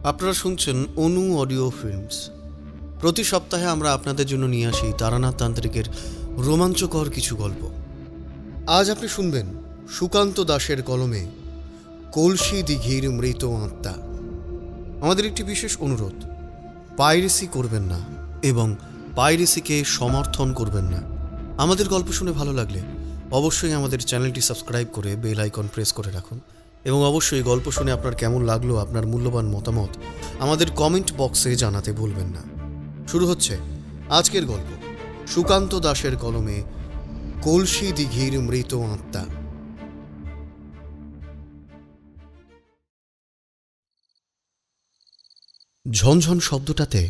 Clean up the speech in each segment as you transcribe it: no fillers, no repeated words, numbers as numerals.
আপনারা শুনছেন অনু audio films. প্রতি সপ্তাহে আমরা আপনাদের জন্য নিয়ে আসি তারানাথ তান্ত্রিকের রোমাঞ্চকর কিছু গল্প। আজ আপনি শুনবেন সুকান্ত দাশের কলমে কলসি দিঘির মৃত আত্মা। আমাদের একটি বিশেষ অনুরোধ, পাইরেসি করবেন না এবং পাইরেসিকে সমর্থন করবেন না। আমাদের গল্প শুনে ভালো লাগলে অবশ্যই আমাদের চ্যানেলটি সাবস্ক্রাইব করে বেল আইকন প্রেস করে রাখুন এবং অবশ্যই গল্প শুনে আপনার কেমন লাগলো আপনার মূল্যবান মতামত আমাদের কমেন্ট বক্সে জানাতে ভুলবেন না। শুরু হচ্ছে আজকের গল্প, সুকান্ত দাশের কলমে কলসি দিঘির মৃত আত্মা। ঝনঝন শব্দটাতে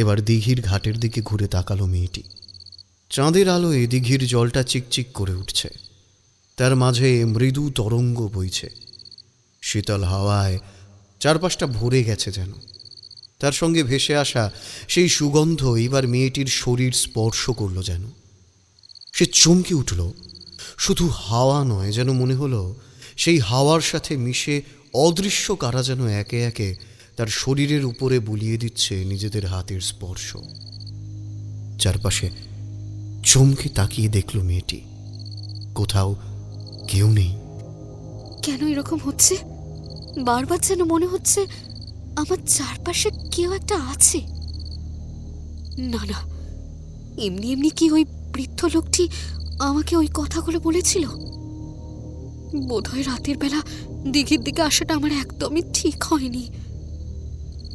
এবার দিঘির ঘাটের দিকে ঘুরে তাকালো মেয়েটি। চাঁদের আলোয় দিঘির জলটা চিকচিক করে উঠছে, তার মাঝে মৃদু তরঙ্গ বইছে। শীতল হাওয়ায় চারপাশটা ভরে গেছে যেন। তার সঙ্গে ভেসে আসা সেই সুগন্ধ এবার মেয়েটির শরীর স্পর্শ করল যেন। সে চমকে উঠল। শুধু হাওয়া নয়, যেন মনে হলো সেই হাওয়ার সাথে মিশে অদৃশ্য কারা যেন একে একে তার শরীরের উপরে বুলিয়ে দিচ্ছে নিজেদের হাতের স্পর্শ। চারপাশে চমকে তাকিয়ে দেখল মেয়েটি, কোথাও কেউ নেই। কেন এরকম হচ্ছে? বারবার যেন মনে হচ্ছে আমার চারপাশে কেউ একটা আছে। না না, এমনি এমনি কি ওই বৃদ্ধ লোকটি আমাকে ওই কথাগুলো বলেছিল? বোধহয় রাতের বেলা দিঘির দিকে আসাটা আমার একদমই ঠিক হয়নি।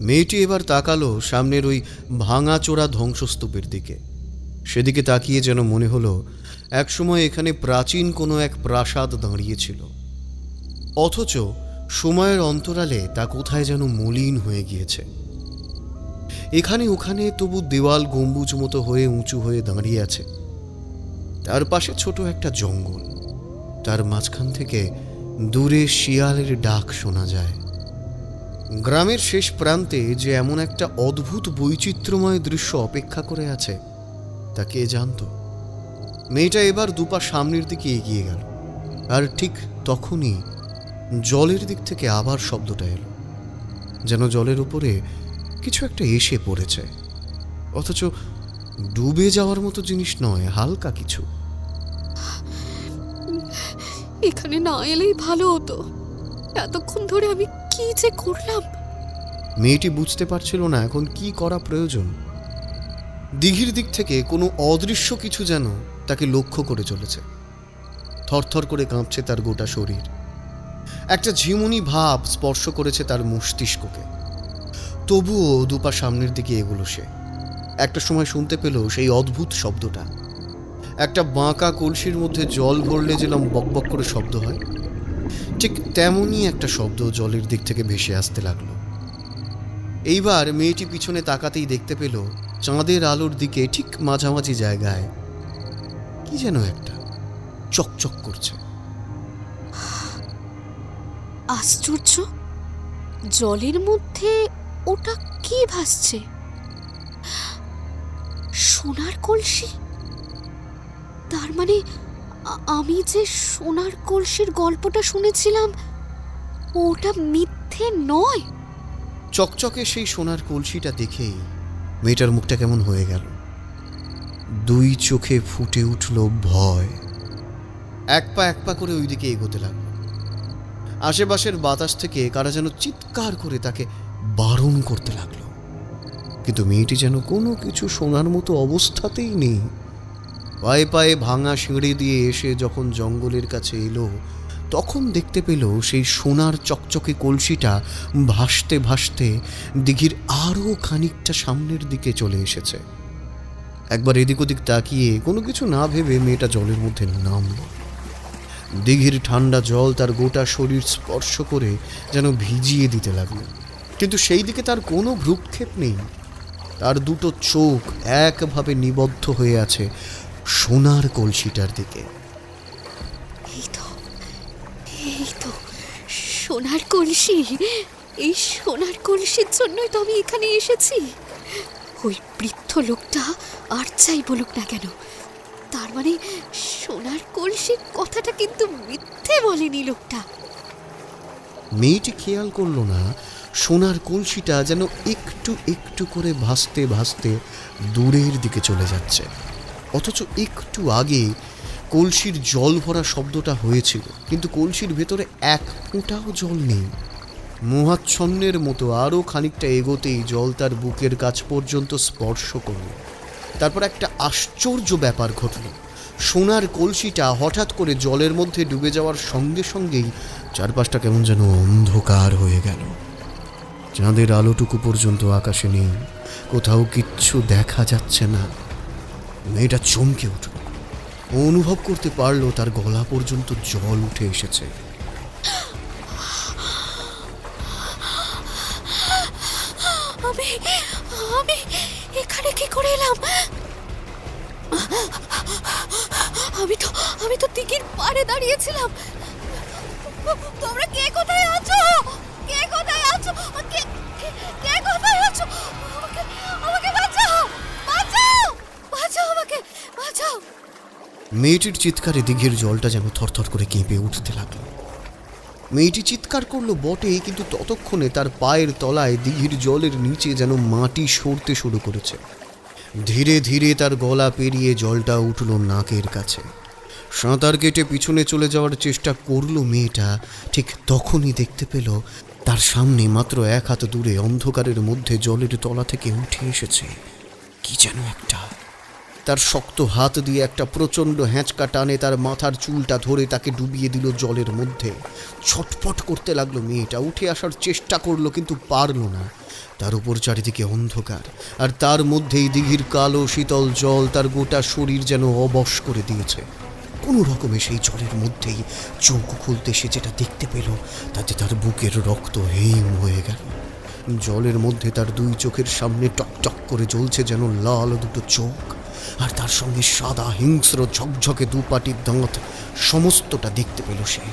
মেয়েটি এবার তাকালো সামনের ওই ভাঙাচোরা ধ্বংসস্তূপের দিকে। সেদিকে তাকিয়ে যেন মনে হলো একসময় এখানে প্রাচীন কোনো এক প্রাসাদ দাঁড়িয়েছিল, অথচ সময়ের অন্তরালে তা কোথায় যেন মলিন হয়ে গিয়েছে। এখানে ওখানে তবু দেওয়াল গম্বুজ মতো হয়ে উঁচু হয়ে দাঁড়িয়ে আছে। তার পাশে ছোট একটা জঙ্গল, তার মাঝখান থেকে দূরে শিয়ালের ডাক শোনা যায়। গ্রামের শেষ প্রান্তে যে এমন একটা অদ্ভুত বৈচিত্র্যময় দৃশ্য অপেক্ষা করে আছে তা কে জানত। মেয়েটা এবার দুপা সামনের দিকে এগিয়ে গেল, আর ঠিক তখনই জলের দিক থেকে আবার শব্দটা এলো, যেন জলের উপরে কিছু একটা এসে পড়েছে, অথচ ডুবে যাওয়ার মতো জিনিস নয়, হালকা কিছু। এখানে না এলেই ভালো হতো। এতক্ষণ ধরে আমি কি যে করলাম। মেয়েটি বুঝতে পারছিল না এখন কি করা প্রয়োজন। দিঘির দিক থেকে কোনো অদৃশ্য কিছু যেন তাকে লক্ষ্য করে চলেছে। থরথর করে কাঁপছে তার গোটা শরীর। একটা ঝিমুনি ভাব স্পর্শ করেছে তার মস্তিষ্ককে। তবুও দুপা সামনের দিকে এগোলো সে। একটা সময় শুনতে পেল সেই অদ্ভুত শব্দটা। একটা বাঁকা কলসির মধ্যে জল ভরলে যেরকম বকবক করে শব্দ হয়, ঠিক তেমনই একটা শব্দ জলের দিক থেকে ভেসে আসতে লাগলো। এইবার মেয়েটি পিছনে তাকাতেই দেখতে পেল চাঁদের আলোর দিকে ঠিক মাঝামাঝি জায়গায় কি যেন একটা চকচক করছে। আশ্চর্য, জলের মধ্যে ওটা কি ভাসছে? সোনার কলসি। তার মানে আমি যে সোনার কলসির গল্পটা শুনেছিলাম ওটা মিথ্যে নয়। চকচকে সেই সোনার কলসিটা দেখেই মেয়েটার মুখটা কেমন হয়ে গেল। দুই চোখে ফুটে উঠল ভয়। এক পা করে ওইদিকে এগোতে লাগলো। আশেপাশের বাতাস থেকে কারা যেন চিৎকার করে তাকে বারণ করতে লাগলো, কিন্তু মেয়েটি যেন কোনো কিছু শোনার মতো অবস্থাতেই নেই। পায়ে পায়ে ভাঙা সিঁড়ি দিয়ে এসে যখন জঙ্গলের কাছে এলো, তখন দেখতে পেল সেই সোনার চকচকে কলসিটা ভাসতে ভাসতে দিঘির আরও খানিকটা সামনের দিকে চলে এসেছে। একবার এদিক ওদিক তাকিয়ে কোনো কিছু না ভেবে মেয়েটা জলের মধ্যে নামল। দিঘির ঠান্ডা জল তার গোটা শরীর স্পর্শ করে যেন ভিজিয়ে দিতে লাগলো, কিন্তু সেই দিকে তার কোনো ভ্রুক্ষেপ নেই। তার দুটো চোখ একভাবে নিবদ্ধ হয়ে আছে সোনার কলসিটার দিকে। এই তো সোনার কলসি। এই সোনার কলসির জন্যই তো আমি এখানে এসেছি। ওই বৃদ্ধ লোকটা আর যাই বলুক না কেন, তার মানে সোনার কলসির কথাটা কিন্তু মিথ্যে বলেনি লোকটা। মেয়েটি খেয়াল করল না সোনার কলসিটা যেন একটু একটু করে ভাসতে ভাসতে দূরের দিকে চলে যাচ্ছে। অথচ একটু আগে কলসির জল ভরা শব্দটা হয়েছিল, কিন্তু কলসির ভেতরে এক ফোঁটাও জল নেই। মোহাচ্ছন্নের মতো আরও খানিকটা এগোতেই জল তার বুকের কাছ পর্যন্ত স্পর্শ করল। তারপর একটা আশ্চর্য ব্যাপার ঘটল। সোনার কলসিটা হঠাৎ করে জলের মধ্যে ডুবে যাওয়ার সঙ্গে সঙ্গেই চারপাশটা কেমন যেন অন্ধকার হয়ে গেল। চাঁদের আলোটুকু পর্যন্ত আকাশে নেই, কোথাও কিচ্ছু দেখা যাচ্ছে না। মেয়েটা চমকে উঠল। ও অনুভব করতে পারল তার গলা পর্যন্ত জল উঠে এসেছে। আমি আমি এখানে কি করে এলাম? আমি তো দিঘির পাড়ে দাঁড়িয়েছিলাম। তোমরা কে কোথায় আছো? কে কোথায় আছো? কে কোথায় আছো? আমাকে বাঁচাও! বাঁচাও! বাঁচাও আমাকে! বাঁচাও! মেয়েটির চিৎকারে দিঘির জলটা যেন থরথর করে কেঁপে উঠতে লাগলো। মেয়েটি চিৎকার করলো বটে, কিন্তু ততক্ষণে তার পায়ের তলায় দিঘির জলের নিচে যেন মাটি সরতে শুরু করেছে। ধীরে ধীরে তার গলা পেরিয়ে জলটা উঠল নাকের কাছে। সাঁতার কেটে পিছনে চলে যাওয়ার চেষ্টা করলো মেয়েটা। ঠিক তখনই দেখতে পেল তার সামনে মাত্র এক হাত দূরে অন্ধকারের মধ্যে জলের তলা থেকে উঠে এসেছে কি যেন একটা। তার শক্ত হাত দিয়ে একটা প্রচণ্ড হ্যাঁচকা টানে তার মাথার চুলটা ধরে তাকে ডুবিয়ে দিল জলের মধ্যে। ছটফট করতে লাগলো মেয়েটা, উঠে আসার চেষ্টা করলো কিন্তু পারল না। তার উপর চারিদিকে অন্ধকার, আর তার মধ্যেই দিঘির কালো শীতল জল তার গোটা শরীর যেন অবশ করে দিয়েছে। কোনো রকমে সেই জলের মধ্যেই চোখ খুলতে সে যেটা দেখতে পেল, তাতে তার বুকের রক্ত হিম হয়ে গেল। জলের মধ্যে তার দুই চোখের সামনে টকটক করে জ্বলছে যেন লাল দুটো চোখ, আর তার সঙ্গে সাদা হিংস্র ঝকঝকে দুপাটির দাঁত। সমস্তটা দেখতে পেল সে।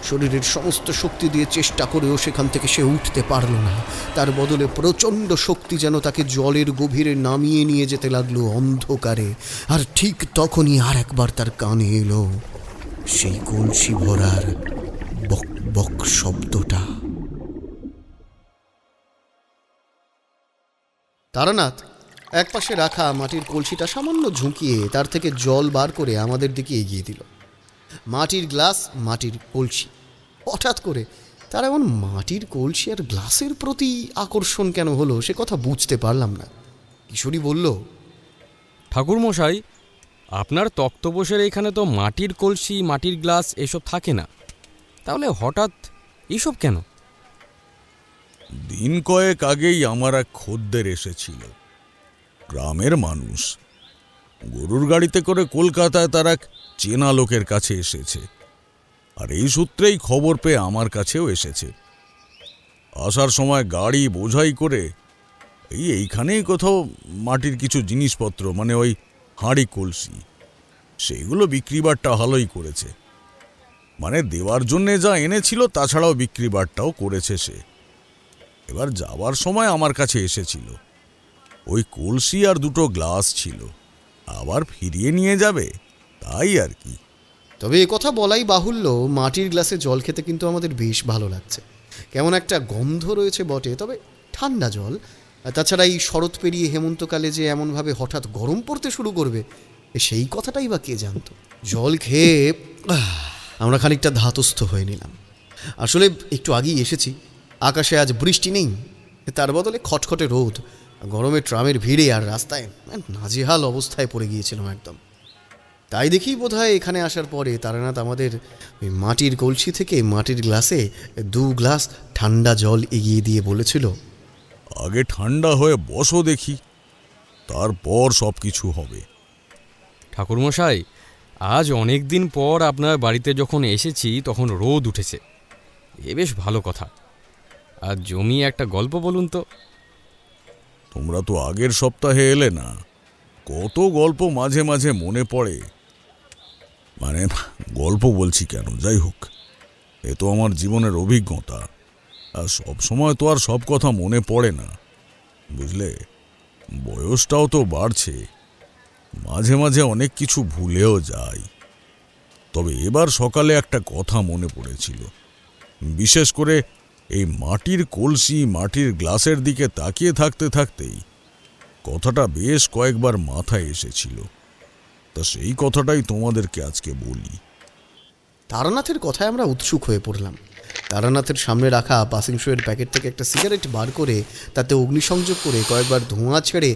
শরীরের সমস্ত শক্তি দিয়ে চেষ্টা করেও সেখান থেকে সে উঠতে পারল না। তার বদলে প্রচণ্ড শক্তি যেন তাকে জলের গভীরে নামিয়ে নিয়ে যেতে লাগলো অন্ধকারে। আর ঠিক তখনই আর একবার তার কানে এলো সেই কলসি ভরার বক বক শব্দটা। তারানাথ একপাশে রাখা মাটির কলসিটা সামান্য ঝুঁকিয়ে তার থেকে জল বার করে আমাদের দিকে এগিয়ে দিল। মাটির গ্লাস, মাটির কলসি। হঠাৎ করে তার এমন মাটির কলসি আর গ্লাসের প্রতি আকর্ষণ কেন হলো সে কথা বুঝতে পারলাম না। কিশোরী বলল, ঠাকুরমশাই, আপনার তক্তপোষের এখানে তো মাটির কলসি, মাটির গ্লাস এসব থাকে না, তাহলে হঠাৎ এসব কেন? দিন কয়েক আগেই আমার এক খদ্দের এসেছিল, গ্রামের মানুষ। গরুর গাড়িতে করে কলকাতায় তার এক চেনা লোকের কাছে এসেছে, আর এই সূত্রেই খবর পেয়ে আমার কাছেও এসেছে। আসার সময় গাড়ি বোঝাই করে এইখানেই কোথাও মাটির কিছু জিনিসপত্র, মানে ওই হাঁড়ি কলসি, সেগুলো বিক্রিবারটা ভালোই করেছে। মানে দেওয়ার জন্যে যা এনেছিল তাছাড়াও বিক্রিবারটাও করেছে সে। এবার যাবার সময় আমার কাছে এসেছিল, ওই কলসি আর দুটো গ্লাস ছিল, আবার ফিরিয়ে নিয়ে যাবে, তাই আর কি। তবে এ কথা বলাই বাহুল্য, মাটির গ্লাসে জল খেতে কিন্তু আমাদের বেশ ভালো লাগছে। কেমন একটা গন্ধ রয়েছে বটে, তবে ঠান্ডা জল। তাছাড়া এই শরৎ পেরিয়ে হেমন্তকালে যে এমনভাবে হঠাৎ গরম পড়তে শুরু করবে সেই কথাটাই বা কে জানতো। জল খেয়ে আমরা খানিকটা ধাতস্থ হয়ে নিলাম। আসলে একটু আগেই এসেছি, আকাশে আজ বৃষ্টি নেই, তার বদলে খটখটে রোদ। গরমে ট্রামের ভিড়ে আর রাস্তায় নাজেহাল অবস্থায় পড়ে গিয়েছিলাম একদম। তাই দেখি বোধহয় এখানে আসার পরে তারানাথ আমাদের ওই মাটির কলসি থেকে মাটির গ্লাসে 2 গ্লাস ঠান্ডা জল এগিয়ে দিয়ে বলেছিল, আগে ঠান্ডা হয়ে বসো দেখি, তারপর সব কিছু হবে। ঠাকুরমশাই, আজ অনেক দিন পর আপনার বাড়িতে যখন এসেছি তখন রোদ উঠেছে, এ বেশ ভালো কথা। আর জমিয়ে একটা গল্প বলুন তো। তোমরা তো আগের সপ্তাহে এলে না, কত গল্প মাঝে মাঝে মনে পড়ে। মানে গল্প বলছি কেন, যাই হোক, এ তো আমার জীবনের অভিজ্ঞতা, আর সব সময় তো আর সব কথা মনে পড়ে না, বুঝলে। বয়সটাও তো বাড়ছে, মাঝে মাঝে অনেক কিছু ভুলেও যাই। তবে এবার সকালে একটা কথা মনে পড়েছিল, বিশেষ করে এই মাটির কলসি মাটির গ্লাসের দিকে তাকিয়ে থাকতে থাকতেই কথাটা বেশ কয়েকবার মাথায় এসেছিল। তা সেই কথাটাই তোমাদেরকে আজকে বলি। তারানাথের কথায় আমরা উৎসুক হয়ে পড়লাম। তারানাথের সামনে রাখা পাসিং শোয়ের প্যাকেট থেকে একটা সিগারেট বার করে তাতে অগ্নিসংযোগ করে কয়েকবার ধোঁয়া ছেড়ে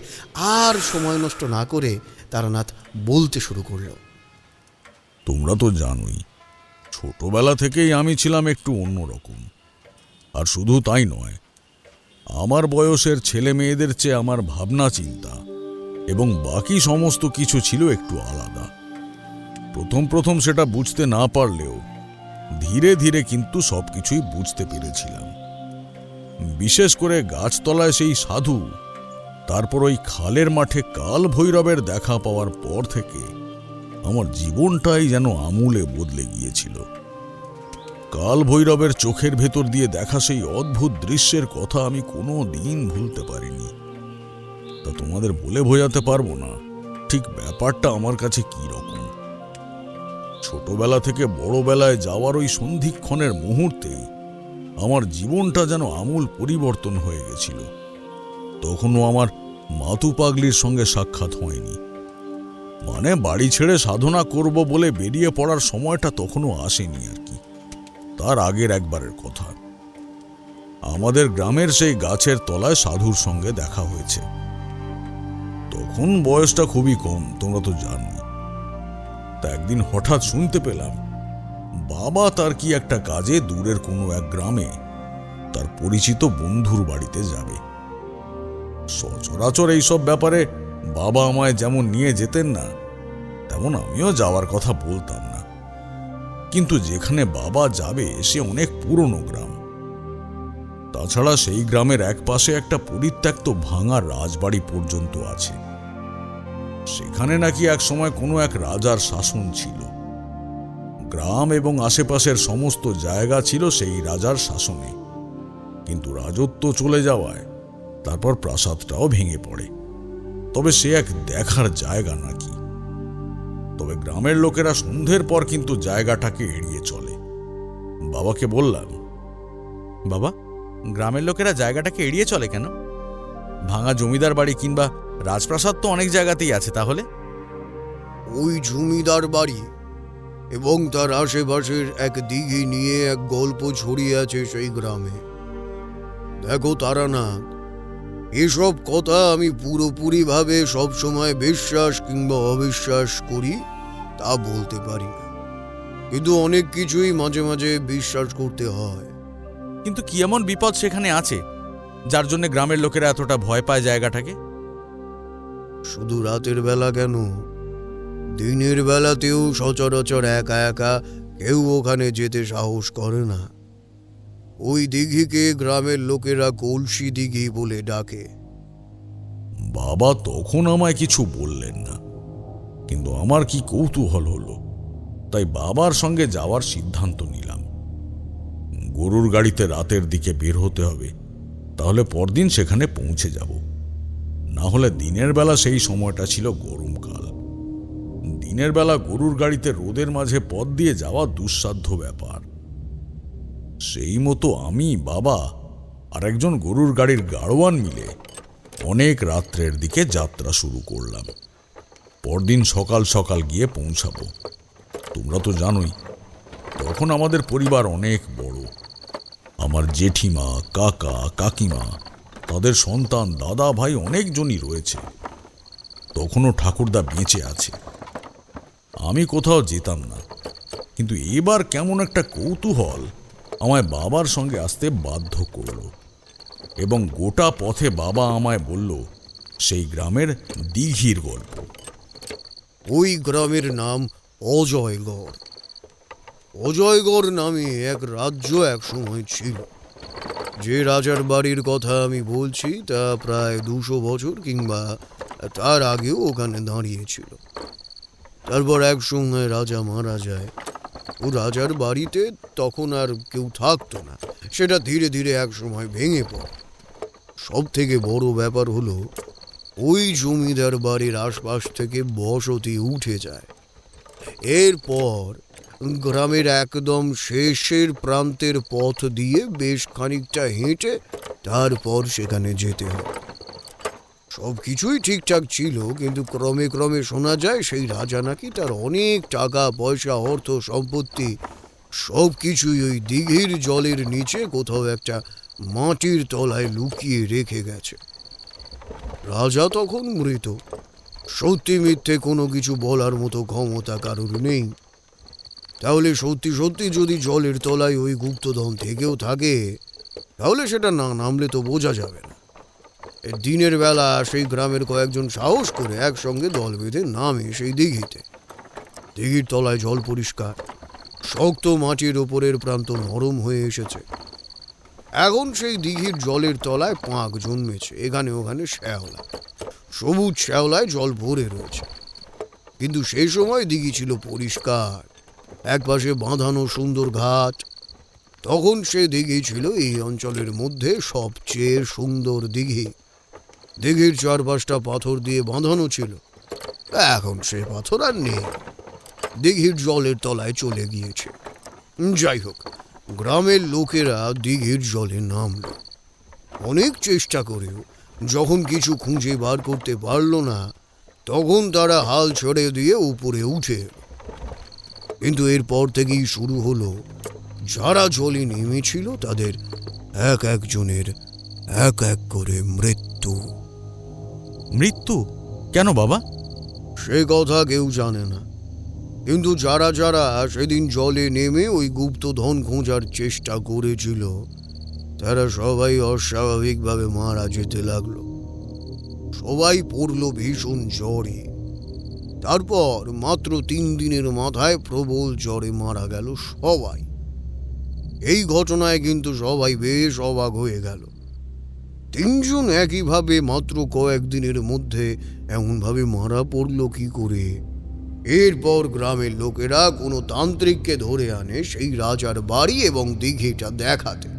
আর সময় নষ্ট না করে তারানাথ বলতে শুরু করলো। তোমরা তো জানোই, ছোটবেলা থেকেই আমি ছিলাম একটু অন্যরকম। আর শুধু তাই নয়, আমার বয়সের ছেলে মেয়েদের চেয়ে আমার ভাবনা চিন্তা এবং বাকি সমস্ত কিছু ছিল একটু আলাদা। প্রথম প্রথম সেটা বুঝতে না পারলেও ধীরে ধীরে কিন্তু সবকিছুই বুঝতে পেরেছিলাম। বিশেষ করে গাছতলায় সেই সাধু, তারপর ওই খালের মাঠে কাল ভৈরবের দেখা পাওয়ার পর থেকে আমার জীবনটাই যেন আমূলে বদলে গিয়েছিল। কাল ভৈরবের চোখের ভেতর দিয়ে দেখা সেই অদ্ভুত দৃশ্যের কথা আমি কোনো দিন ভুলতে পারিনি। তা তোমাদের বলে বোঝাতে পারবো না ঠিক ব্যাপারটা আমার কাছে কি রকম। ছোটবেলা থেকে বড়বেলায় যাওয়ার ওই সন্ধিক্ষণের মুহূর্তে আমার জীবনটা যেন আমূল পরিবর্তন হয়ে গেছিল। তখনও আমার মাতু পাগলির সঙ্গে সাক্ষাৎ হয়নি, মানে বাড়ি ছেড়ে সাধনা করব বলে বেরিয়ে পড়ার সময়টা তখনও আসেনি আর কি। তার আগের একবারের কথা, আমাদের গ্রামের সেই গাছের তলায় সাধুর সঙ্গে দেখা হয়েছে। তখন বয়সটা খুবই কম, তোমরা তো জানোই। তা একদিন হঠাৎ শুনতে পেলাম বাবা তার কি একটা কাজে দূরের কোনো এক গ্রামে তার পরিচিত বন্ধুর বাড়িতে যাবে। সচরাচর এইসব ব্যাপারে বাবা আমায় যেমন নিয়ে যেতেন না, তেমন আমিও যাওয়ার কথা বলতাম না। কিন্তু যেখানে বাবা যাবে সে অনেক পুরনো গ্রাম। তাছাড়া সেই গ্রামের এক পাশে একটা পরিত্যক্ত ভাঙা রাজবাড়ি পর্যন্ত আছে। সেখানে নাকি এক সময় কোনো এক রাজার শাসন ছিল। গ্রাম এবং আশেপাশের সমস্ত জায়গা ছিল সেই রাজার শাসনে, কিন্তু রাজত্ব চলে যাওয়ায় তারপর প্রাসাদটাও ভেঙে পড়ে। তবে সে এক দেখার জায়গা নাকি। তবে গ্রামের লোকেরা সন্ধ্যের পর কিন্তু জায়গাটাকে এড়িয়ে চলে। বাবাকে বললাম, বাবা, গ্রামের লোকেরা জায়গাটাকে এড়িয়ে চলে কেন? ভাঙা জমিদার বাড়ি কিংবা রাজপ্রাসাদ তো অনেক জায়গাতেই আছে, তাহলে? ওই জমিদার বাড়ি এবং তার আশেপাশের এক দিঘি নিয়ে এক গল্প ছড়িয়ে আছে সেই গ্রামে। দেখো তারানাথ, এসব কথা আমি পুরোপুরিভাবে সবসময় বিশ্বাস কিংবা অবিশ্বাস করি তা বলতে পারি না, কিন্তু অনেক কিছুই মাঝে মাঝে বিশ্বাস করতে হয়। কিন্তু কি এমন বিপদ সেখানে আছে যার জন্য গ্রামের লোকেরা এতটা ভয় পায় জায়গাটাকে? শুধু রাতের বেলা কেন, দিনের বেলাতেও সচরাচর একা একা কেউ ওখানে যেতে সাহস করে না। ওই দিঘিকে গ্রামের লোকেরা কলসি দিঘি বলে ডাকে। বাবা তখন আমায় কিছু বললেন না, কিন্তু আমার কি কৌতূহল হলো, তাই বাবার সঙ্গে যাওয়ার সিদ্ধান্ত নিলাম। গরুর গাড়িতে রাতের দিকে বের হতে হবে, তাহলে পরদিন সেখানে পৌঁছে যাব। না হলে দিনের বেলা সেই সময়টা ছিল গরমকাল। দিনের বেলা গরুর গাড়িতে রোদের মাঝে পথ দিয়ে যাওয়া দুঃসাধ্য ব্যাপার। সেই মতো আমি, বাবা আর একজন গরুর গাড়ির গাড়োয়ান মিলে অনেক রাত্রের দিকে যাত্রা শুরু করলাম। পরদিন সকাল সকাল গিয়ে পৌঁছাবো। তোমরা তো জানোই, তখন আমাদের পরিবার অনেক বড়। আমার জেঠিমা, কাকা, কাকিমা, তাদের সন্তান, দাদা, ভাই অনেকজনই রয়েছে। তখনও ঠাকুরদা বেঁচে আছে। আমি কোথাও যেতাম না, কিন্তু এবার কেমন একটা কৌতূহল আমায় বাবার সঙ্গে আসতে বাধ্য করল, এবং গোটা পথে বাবা আমায় বলল সেই গ্রামের দিঘির গল্প। ওই গ্রামের নাম অজয়গড়। অজয়গড় নামে এক রাজ্য এক সময় ছিল। যে রাজার বাড়ির কথা আমি বলছি তা প্রায় 200 বছর কিংবা তার আগেও ওখানে দাঁড়িয়েছিল। তারপর এক সময় রাজা মারা যায়। ও রাজার বাড়িতে তখন আর কেউ থাকতো না, সেটা ধীরে ধীরে এক সময় ভেঙে পড়ে। সব থেকে বড় ব্যাপার হলো ওই জমিদার বাড়ির আশপাশ থেকে বসতি উঠে যায়। এরপর গ্রামের একদম শেষের প্রান্তের পথ দিয়ে বেশ খানিকটা হেঁটে তারপর সেখানে যেতে হয়। সব কিছুই ঠিকঠাক ছিল, কিন্তু ক্রমে ক্রমে শোনা যায় সেই রাজা নাকি তার অনেক টাকা পয়সা অর্থ সম্পত্তি সব কিছুই ওই দিঘির জলের নিচে কোথাও একটা মাটির তলায় লুকিয়ে রেখে গেছে। রাজা তখন মৃত, সত্যি মিথ্যে কোনো কিছু বলার মতো ক্ষমতা কারোর নেই। তাহলে সত্যি সত্যি যদি জলের তলায় ওই গুপ্তধন থেকেও থাকে, তাহলে সেটা না নামলে তো বোঝা যাবে না। দিনের বেলা সেই গ্রামের কয়েকজন সাহস করে একসঙ্গে দল বেঁধে নামে সেই দিঘিতে। দিঘির তলায় জল পরিষ্কার, শক্ত মাটির ওপরের প্রান্ত নরম হয়ে এসেছে। এখন সেই দিঘির জলের তলায় পাঁক জন্মেছে, এখানে ওখানে শ্যাওলা, সবুজ শ্যাওলায় জল ভরে রয়েছে। কিন্তু সেই সময় দিঘি ছিল পরিষ্কার, একপাশে বাঁধানো সুন্দর ঘাট। তখন সে দিঘি ছিল এই অঞ্চলের মধ্যে সবচেয়ে সুন্দর দিঘি। দিঘির চারপাশটা পাথর দিয়ে বাঁধানো ছিল, এখন সে পাথর আর নেই, দিঘির জলের তলায় চলে গিয়েছে। যাই হোক, গ্রামের লোকেরা দিঘির জলে নামল। অনেক চেষ্টা করেও যখন কিছু খুঁজে বার করতে পারল না, তখন তারা হাল ছেড়ে দিয়ে উপরে উঠে এলো। কিন্তু এরপর থেকেই শুরু হলো, যারা জলে নেমেছিল তাদের এক একজনের এক এক করে মৃত্যু। মৃত্যু কেন বাবা? সে কথা কেউ জানে না, কিন্তু যারা যারা সেদিন জলে নেমে ওই গুপ্তধন খোঁজার চেষ্টা করেছিল, তারা সবাই অস্বাভাবিকভাবে মারা যেতে লাগলো। সবাই পড়ল ভীষণ জ্বরে। তারপর মাত্র 3 দিনের মাথায় প্রবল জ্বরে মারা গেল সবাই। এই ঘটনায় কিন্তু সবাই বেশ অবাক হয়ে গেল। 3 জন একইভাবে মাত্র কয়েকদিনের মধ্যে এমনভাবে মারা পড়ল কি করে? এরপর গ্রামের লোকেরা কোনো তান্ত্রিককে ধরে আনে সেই রাজার বাড়ি এবং দিঘিটা দেখাতে।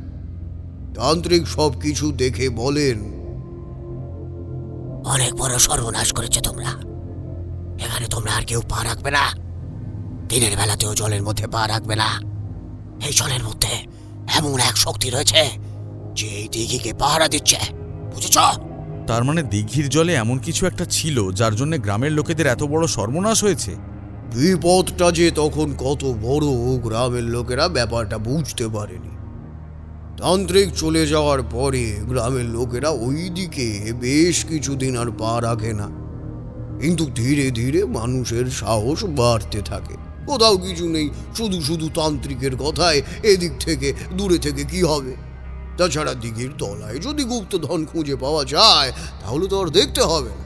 তান্ত্রিক সব কিছু দেখে বলেন, অনেক বড় সর্বনাশ করেছে তোমরা। এখানে তোমরা আর কেউ পা রাখবে না, দিনের বেলাতেও জলের মধ্যে পা রাখবে না। এই জলের মধ্যে এমন এক শক্তি রয়েছে যে এই দিঘিকে পাহারা দিচ্ছে, বুঝেছ? তার মানে দিঘির জলে এমন কিছু একটা ছিল যার জন্য গ্রামের লোকেদের এত বড় সর্বনাশ হয়েছে। বিপদটা যে তখন কত বড় গ্রামের লোকেরা ব্যাপারটা বুঝতে পারেনি। তান্ত্রিক চলে যাওয়ার পরে গ্রামের লোকেরা ওই দিকে বেশ কিছুদিন আর পা রাখে না, কিন্তু ধীরে ধীরে মানুষের সাহস বাড়তে থাকে। কোথাও কিছু নেই, শুধু শুধু তান্ত্রিকের কথায় এদিক থেকে দূরে থেকে কি হবে? তাছাড়া দিঘির তলায় যদি গুপ্তধন খুঁজে পাওয়া যায়, তাহলে তো আর দেখতে হবে না।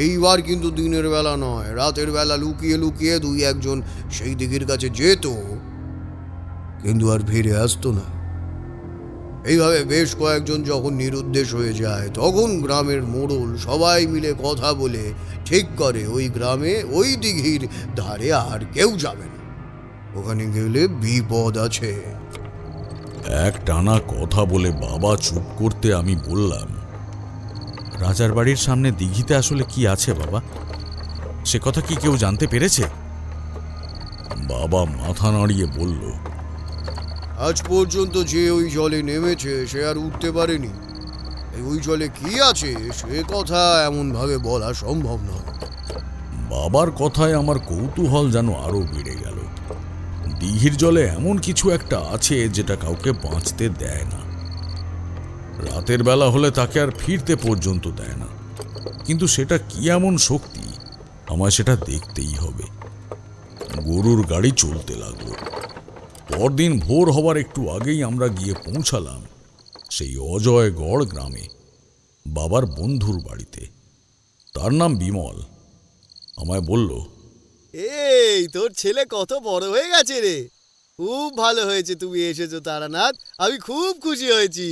এইবার কিন্তু দিনের বেলা নয়, রাতের বেলা লুকিয়ে লুকিয়ে 2-1 সেই দিঘির কাছে যেত, কিন্তু আর ফিরে আসতো না। এইভাবে বেশ কয়েকজন যখন নিরুদ্দেশ হয়ে যায়, তখন গ্রামের মোড়ল সবাই মিলে কথা বলে ঠিক করে ওই গ্রামে ওই দিঘির ধারে আর কেউ যাবে না, ওখানে গেলে বিপদ আছে। এক টানা কথা বলে বাবা চুপ করতে আমি বললাম, রাজার বাড়ির সামনে দিঘিতে আসলে কি আছে বাবা? সে কথা কি কেউ জানতে পেরেছে? বাবা মাথা নাড়িয়ে বলল, আজ পর্যন্ত যে ওই জলে নেমেছে সে আর উঠতে পারেনি। ওই জলে কি আছে সে কথা এমনভাবে বলা সম্ভব নয়। বাবার কথায় আমার কৌতূহল যেন আরো বেড়ে গেল। দিঘির জলে এমন কিছু একটা আছে যেটা কাউকে বাঁচতে দেয় না। রাতের বেলা হলে তাকে আর ফিরতে পর্যন্ত দেয় না, কিন্তু সেটা কি এমন শক্তি, আমায় সেটা দেখতেই হবে। গরুর গাড়ি চলতে লাগলো। পরদিন ভোর হবার একটু আগেই আমরা গিয়ে পৌঁছালাম সেই অজয়গড় গ্রামে, বাবার বন্ধুর বাড়িতে। তার নাম বিমল। আমায় বলল, এই তোর ছেলে কত বড় হয়ে গেছে রে। খুব ভালো হয়েছে তুমি এসেছো তারানাথ, আমি খুব খুশি হয়েছি।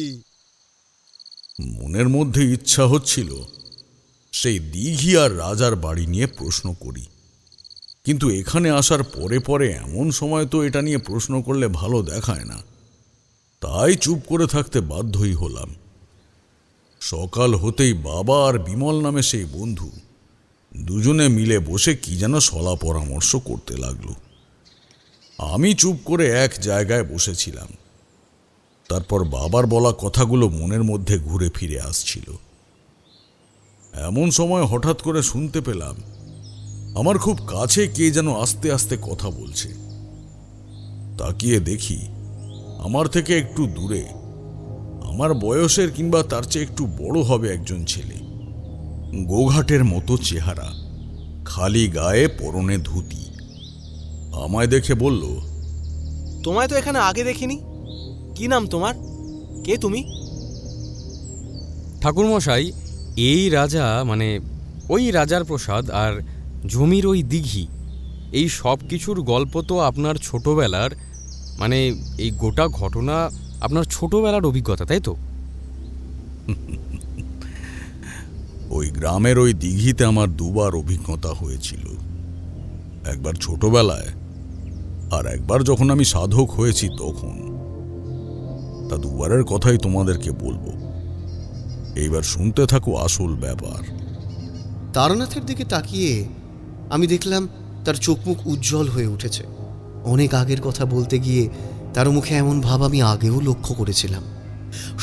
মনের মধ্যে ইচ্ছা হচ্ছিল সেই দিঘি আর রাজার বাড়ি নিয়ে প্রশ্ন করি, কিন্তু এখানে আসার পরে পরে এমন সময় তো এটা নিয়ে প্রশ্ন করলে ভালো দেখায় না, তাই চুপ করে থাকতে বাধ্যই হলাম। সকাল হতেই বাবা আর বিমল নামে সেই বন্ধু দুজনে মিলে বসে কি যেন সলা পরামর্শ করতে লাগলো। আমি চুপ করে এক জায়গায় বসেছিলাম। তারপর বাবার বলা কথাগুলো মনের মধ্যে ঘুরে ফিরে আসছিল। এমন সময় হঠাৎ করে শুনতে পেলাম আমার খুব কাছে কে যেন আস্তে আস্তে কথা বলছে। তাকিয়ে দেখি আমার থেকে একটু দূরে আমার বয়সের কিংবা তার চেয়ে একটু বড় হবে একজন ছেলে, গোঘাটের মতো চেহারা, খালি গায়ে পরনে ধুতি। আমায় দেখে বলল, তোমায় তো এখানে আগে দেখিনি। কি নাম তোমার? কে তুমি? ঠাকুরমশাই, এই রাজা মানে ওই রাজার প্রসাদ আর জমির ওই দিঘি, এই সব কিছুর গল্প তো আপনার ছোটবেলার, মানে এই গোটা ঘটনা আপনার ছোটবেলার অভিজ্ঞতা, তাই তো? ওই গ্রামের ওই দিঘিতে আমার দুবার অভিজ্ঞতা হয়েছিল, একবার ছোটবেলায় আর একবার যখন আমি সাধক হয়েছি তখন। তা দুবারের কথাই তোমাদেরকে বলবো। এইবার শুনতে থাকো আসল ব্যাপার। তারানাথের দিকে তাকিয়ে আমি দেখলাম তার চোখ মুখ উজ্জ্বল হয়ে উঠেছে। অনেক আগের কথা বলতে গিয়ে তার মুখে এমন ভাব আমি আগেও লক্ষ্য করেছিলাম।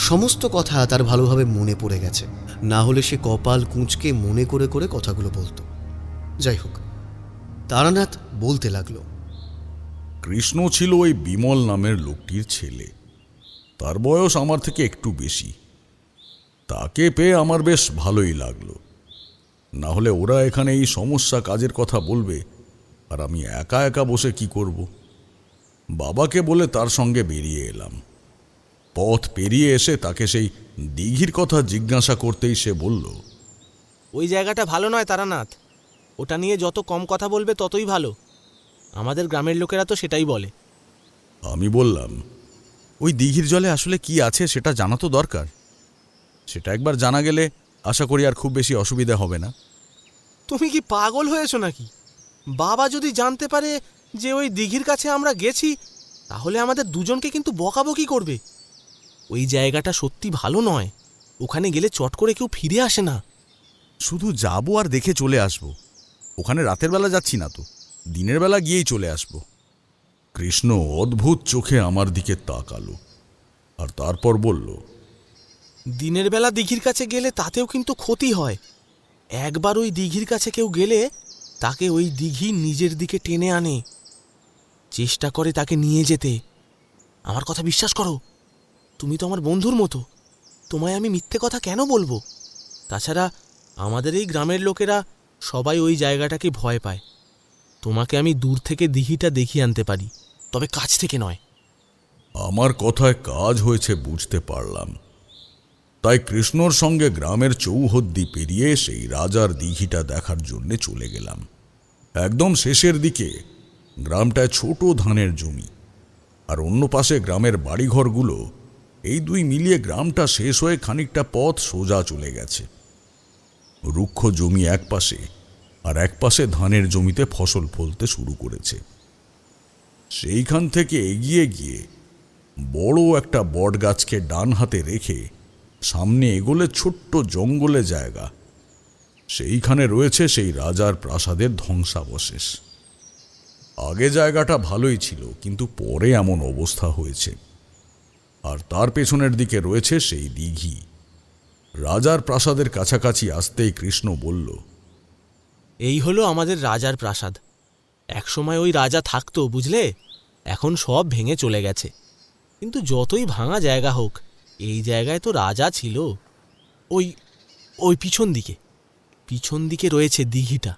সমস্ত কথা তার ভালোভাবে মনে পড়ে গেছে, না হলে সে কপাল কুঁচকে মনে করে করে কথাগুলো বলতো। যাই হোক, তারানাথ বলতে লাগলো, কৃষ্ণ ছিল ওই বিমল নামের লোকটির ছেলে। তার বয়স আমার থেকে একটু বেশি। তাকে পেয়ে আমার বেশ ভালোই লাগলো। না হলে ওরা এখানে এই সমস্যা কাজের কথা বলবে, আর আমি একা একা বসে কি করব। বাবাকে বলে তার সঙ্গে বেরিয়ে এলাম। পথ পেরিয়ে এসে তাকে সেই দিঘির কথা জিজ্ঞাসা করতেই সে বলল, ওই জায়গাটা ভালো নয় তারানাথ। ওটা নিয়ে যত কম কথা বলবে ততই ভালো। আমাদের গ্রামের লোকেরা তো সেটাই বলে। আমি বললাম, ওই দিঘির জলে আসলে কি আছে সেটা জানা তো দরকার। সেটা একবার জানা গেলে আশা করি আর খুব বেশি অসুবিধা হবে না। তুমি কি পাগল হয়েছো নাকি? বাবা যদি জানতে পারে যে ওই দিঘির কাছে আমরা গেছি, তাহলে আমাদের দুজনকে কিন্তু বকাবকি করবে। ওই জায়গাটা সত্যি ভালো নয়। ওখানে গেলে চট করে কেউ ফিরে আসে না। শুধু যাবো আর দেখে চলে আসবো। ওখানে রাতের বেলা যাচ্ছি না তো, দিনের বেলা গিয়েই চলে আসবো। কৃষ্ণ অদ্ভুত চোখে আমার দিকে তাকালো আর তারপর বলল, দিনের বেলা দিঘির কাছে গেলে তাতেও কিন্তু ক্ষতি হয়। একবার ওই দিঘির কাছে কেউ গেলে তাকে ওই দিঘি নিজের দিকে টেনে আনে, চেষ্টা করে তাকে নিয়ে যেতে। আমার কথা বিশ্বাস করো, তুমি তো আমার বন্ধুর মতো। তোমায় আমি মিথ্যে কথা কেন বলবো? তাছাড়া আমাদের এই গ্রামের লোকেরা সবাই ওই জায়গাটাকে ভয় পায়। তোমাকে আমি দূর থেকে দিঘিটা দেখিয়ে আনতে পারি, তবে কাছ থেকে নয়। আমার কথায় কাজ হয়েছে বুঝতে পারলাম। তাই কৃষ্ণর সঙ্গে গ্রামের চৌহদ্দি পেরিয়ে সেই রাজার দিঘিটা দেখার জন্য চলে গেলাম। একদম শেষের দিকে গ্রামটায় ছোট ধানের জমি, আর অন্য পাশে গ্রামের বাড়িঘরগুলো। এই দুই মিলিয়ে গ্রামটা শেষ হয়ে খানিকটা পথ সোজা চলে গেছে। রুক্ষ জমি এক পাশে, আর এক পাশে ধানের জমিতে ফসল ফলতে শুরু করেছে। সেইখান থেকে এগিয়ে গিয়ে বড় একটা বট গাছকে ডান হাতে রেখে সামনে এগোলে ছোট্ট জঙ্গলে জায়গা। সেইখানে রয়েছে সেই রাজার প্রাসাদের ধ্বংসাবশেষ। আগে জায়গাটা ভালোই ছিল, কিন্তু পরে এমন অবস্থা হয়েছে। আর তার পেছনের দিকে রয়েছে সেই দিঘি। রাজার প্রাসাদের কাছাকাছি আসতেই কৃষ্ণ বলল, এই হলো আমাদের রাজার প্রাসাদ। একসময় ওই রাজা থাকতো, বুঝলে? এখন সব ভেঙে চলে গেছে। কিন্তু যতই ভাঙা জায়গা হোক, এই জায়গায় তো রাজা ছিল। ওই ওই পিছন দিকে রয়েছে দিঘিটা।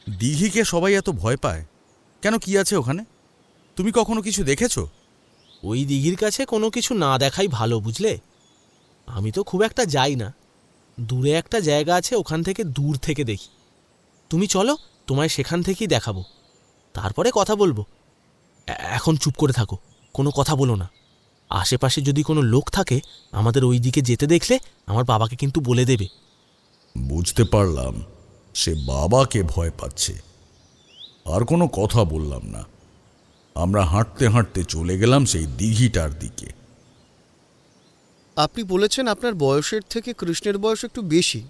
দিঘিকে সবাই এত ভয় পায় কেন? কি আছে ওখানে? তুমি কখনো কিছু দেখেছো? ওই দিঘির কাছে কোনো কিছু না দেখাই ভালো, বুঝলে? আমি তো খুব একটা যাই না। দূরে একটা জায়গা আছে, ওখান থেকে দূর থেকে দেখি। তুমি চলো, তোমায় সেখান থেকেই দেখাবো। তারপরে কথা বলবো। এখন চুপ করে থাকো, কোনো কথা বলো না। আশেপাশে যদি কোনো লোক থাকে, আমাদের ওই দিকে যেতে দেখলে আমার বাবাকে কিন্তু বলে দেবে। বুঝতে পারলাম সে বাবাকে ভয় পাচ্ছে। আর কোনো কথা বললাম না। আমরা হাঁটতে হাঁটতে চলে গেলাম সেই দিঘিটার দিকে। আপনি বলেছেন আপনার বয়সের থেকে কৃষ্ণের বয়স একটু বেশি,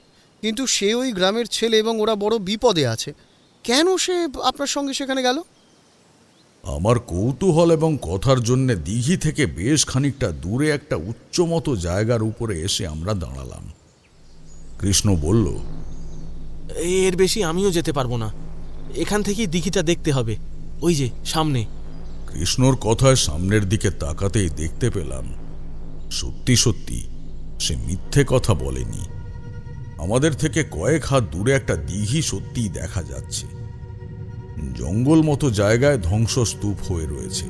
কিন্তু সে ওই গ্রামের ছেলে এবং ওরা বড় বিপদে আছে। কেন সে আপনার সঙ্গে সেখানে গেল? আমার কৌতূহল এবং কথার জন্য দিঘি থেকে বেশ খানিকটা দূরে একটা উচ্চমতো জায়গার উপরে এসে আমরা দাঁড়ালাম। কৃষ্ণ বলল, এর বেশি আমিও যেতে পারবো না, এখান থেকেই দিঘিটা দেখতে হবে, ওই যে সামনে। কৃষ্ণর কথায় সামনের দিকে তাকাতেই দেখতে পেলাম সত্যি সত্যি সে মিথ্যে কথা বলেনি। আমাদের থেকে কয়েক হাত দূরে একটা দিঘি সত্যিই দেখা যাচ্ছে। জঙ্গল মতো জায়গায় ধ্বংসস্তূপ হয়ে রয়েছে,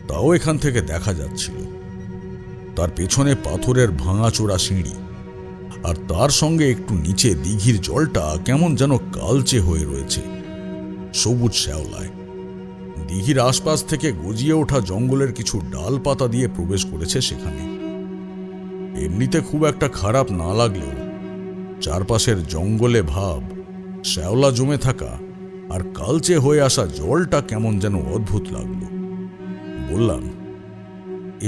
তাও এখান থেকে দেখা যাচ্ছিল। তার পেছনে পাথরের ভাঙাচোরা সিঁড়ি, আর তার সঙ্গে একটু নিচে দিঘির জলটা কেমন যেন কালচে হয়ে রয়েছে সবুজ শ্যাওলায়। দিঘির আশপাশ থেকে গজিয়ে ওঠা জঙ্গলের কিছু ডালপাতা দিয়ে প্রবেশ করেছে সেখানে। এমনিতে খুব একটা খারাপ না লাগলেও চারপাশের জঙ্গলে ভাব, শ্যাওলা জমে থাকা আর কালচে হয়ে আসা জলটা কেমন যেন অদ্ভুত লাগলো। বললাম,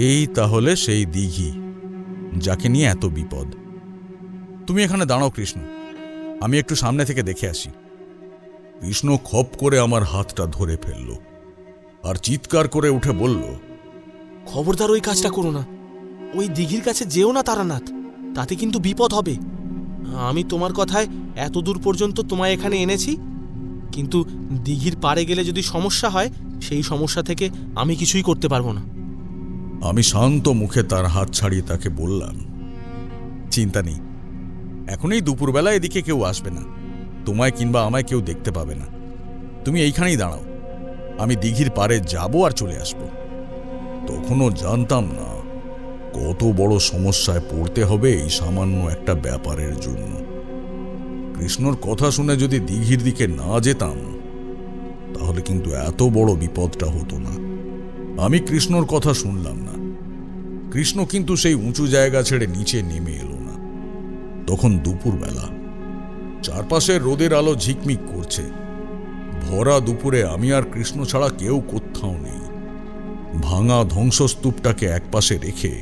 এই তাহলে সেই দিঘি যাকে নিয়ে এত বিপদ। তুমি এখানে দাঁড়াও কৃষ্ণ, আমি একটু সামনে থেকে দেখে আসি। কৃষ্ণ খপ করে আমার হাতটা ধরে ফেলল আর চিৎকার করে উঠে বলল, খবরদার ওই কাজটা করো না, ওই দিঘির কাছে যেও না তারানাথ, তাতে কিন্তু বিপদ হবে। আমি তোমার কথায় এত দূর পর্যন্ত তোমায় এখানে এনেছি, কিন্তু দিঘির পাড়ে গেলে যদি সমস্যা হয়, সেই সমস্যা থেকে আমি কিছুই করতে পারবো না। আমি শান্ত মুখে তার হাত ছাড়িয়ে তাকে বললাম, চিন্তা নেই, এখন এই দুপুরবেলা এদিকে কেউ আসবে না, তোমায় কিংবা আমায় কেউ দেখতে পাবে না। তুমি এইখানেই দাঁড়াও, আমি দিঘির পাড়ে যাব আর চলে আসব। তখনও জানতাম না কত বড় সমস্যায় পড়তে হবে এই সামান্য একটা ব্যাপারের জন্য। কৃষ্ণর কথা শুনে যদি দিঘির দিকে না যেতাম, তাহলে কিন্তু এত বড় বিপদটা হতো না। আমি কৃষ্ণর কথা শুনলাম না। কৃষ্ণ কিন্তু সেই উঁচু জায়গা ছেড়ে নিচে নেমে এলো না। তখন দুপুরবেলা, চারপাশে রোদের আলো ঝিকমিক করছে। ভরা দুপুরে আমি আর কৃষ্ণ ছাড়া কেউ কোথাও নেই। ভাঙা ধ্বংসস্তূপটাকে একপাশে রেখে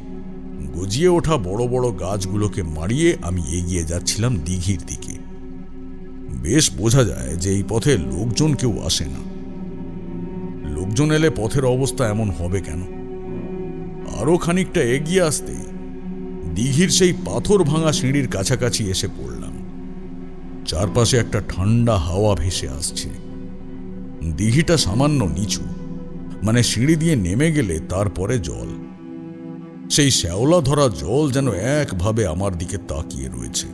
গজিয়ে ওঠা বড় বড় গাছগুলোকে মারিয়ে আমি এগিয়ে যাচ্ছিলাম দিঘির দিকে। বেশ বোঝা যায় যে এই পথে লোকজন কেউ আসে না। লোকজন এলে পথের অবস্থা এমন হবে কেন? আরো খানিকটা এগিয়ে আসতেই দিঘির সেই পাথর ভাঙা সিঁড়ির কাছাকাছি এসে পড়লাম। চারপাশে একটা ঠান্ডা হাওয়া ভেসে আসছে। দিঘিটা সামান্য নিচু, মানে সিঁড়ি দিয়ে নেমে গেলে তারপরে জল। সেই শ্যাওলা ধরা জল যেন একভাবে আমার দিকে তাকিয়ে রয়েছে।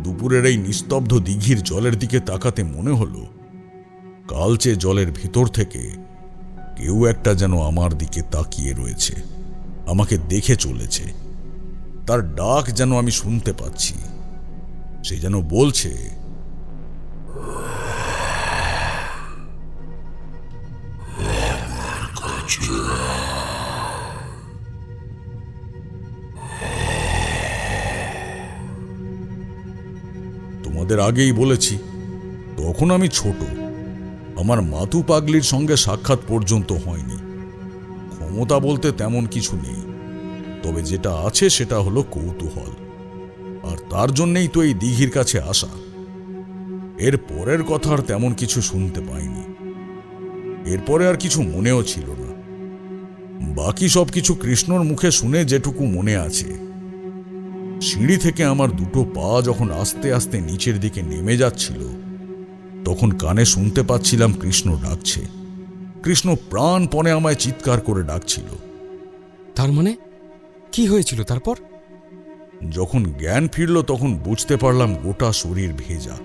দুপুরের এই নিস্তব্ধ দিঘির জলের দিকে তাকাতে মনে হলো কালচে জলের ভিতর থেকে কেউ একটা যেন আমার দিকে তাকিয়ে রয়েছে, আমাকে দেখে চলেছে। তার ডাক যেন আমি শুনতে পাচ্ছি। সে যেন বলছে, তোমাদের আগেই বলেছি, তখন আমি ছোট, আমার মাতু পাগলির সঙ্গে সাক্ষাৎ পর্যন্ত হয়নি। ক্ষমতা বলতে তেমন কিছু নেই, তবে যেটা আছে সেটা হলো কৌতূহল, আর তার জন্যেই তো এই দিঘির কাছে আসা। এর পরের কথা আর তেমন কিছু শুনতে পাইনি। এরপরে আর কিছু মনেও ছিল না। বাকি সব কিছু কৃষ্ণর মুখে শুনে যেটুকু মনে আছে, সিঁড়ি থেকে আমার দুটো পা যখন আস্তে আস্তে নিচের দিকে নেমে যাচ্ছিল, তখন কানে শুনতে পাচ্ছিলাম কৃষ্ণ ডাকছে। কৃষ্ণ প্রাণপণে আমায় চিৎকার করে ডাকছিল। তার মানে কি হয়েছিল তারপর? যখন জ্ঞান ফিরল তখন বুঝতে পারলাম গোটা শরীর ভেজা।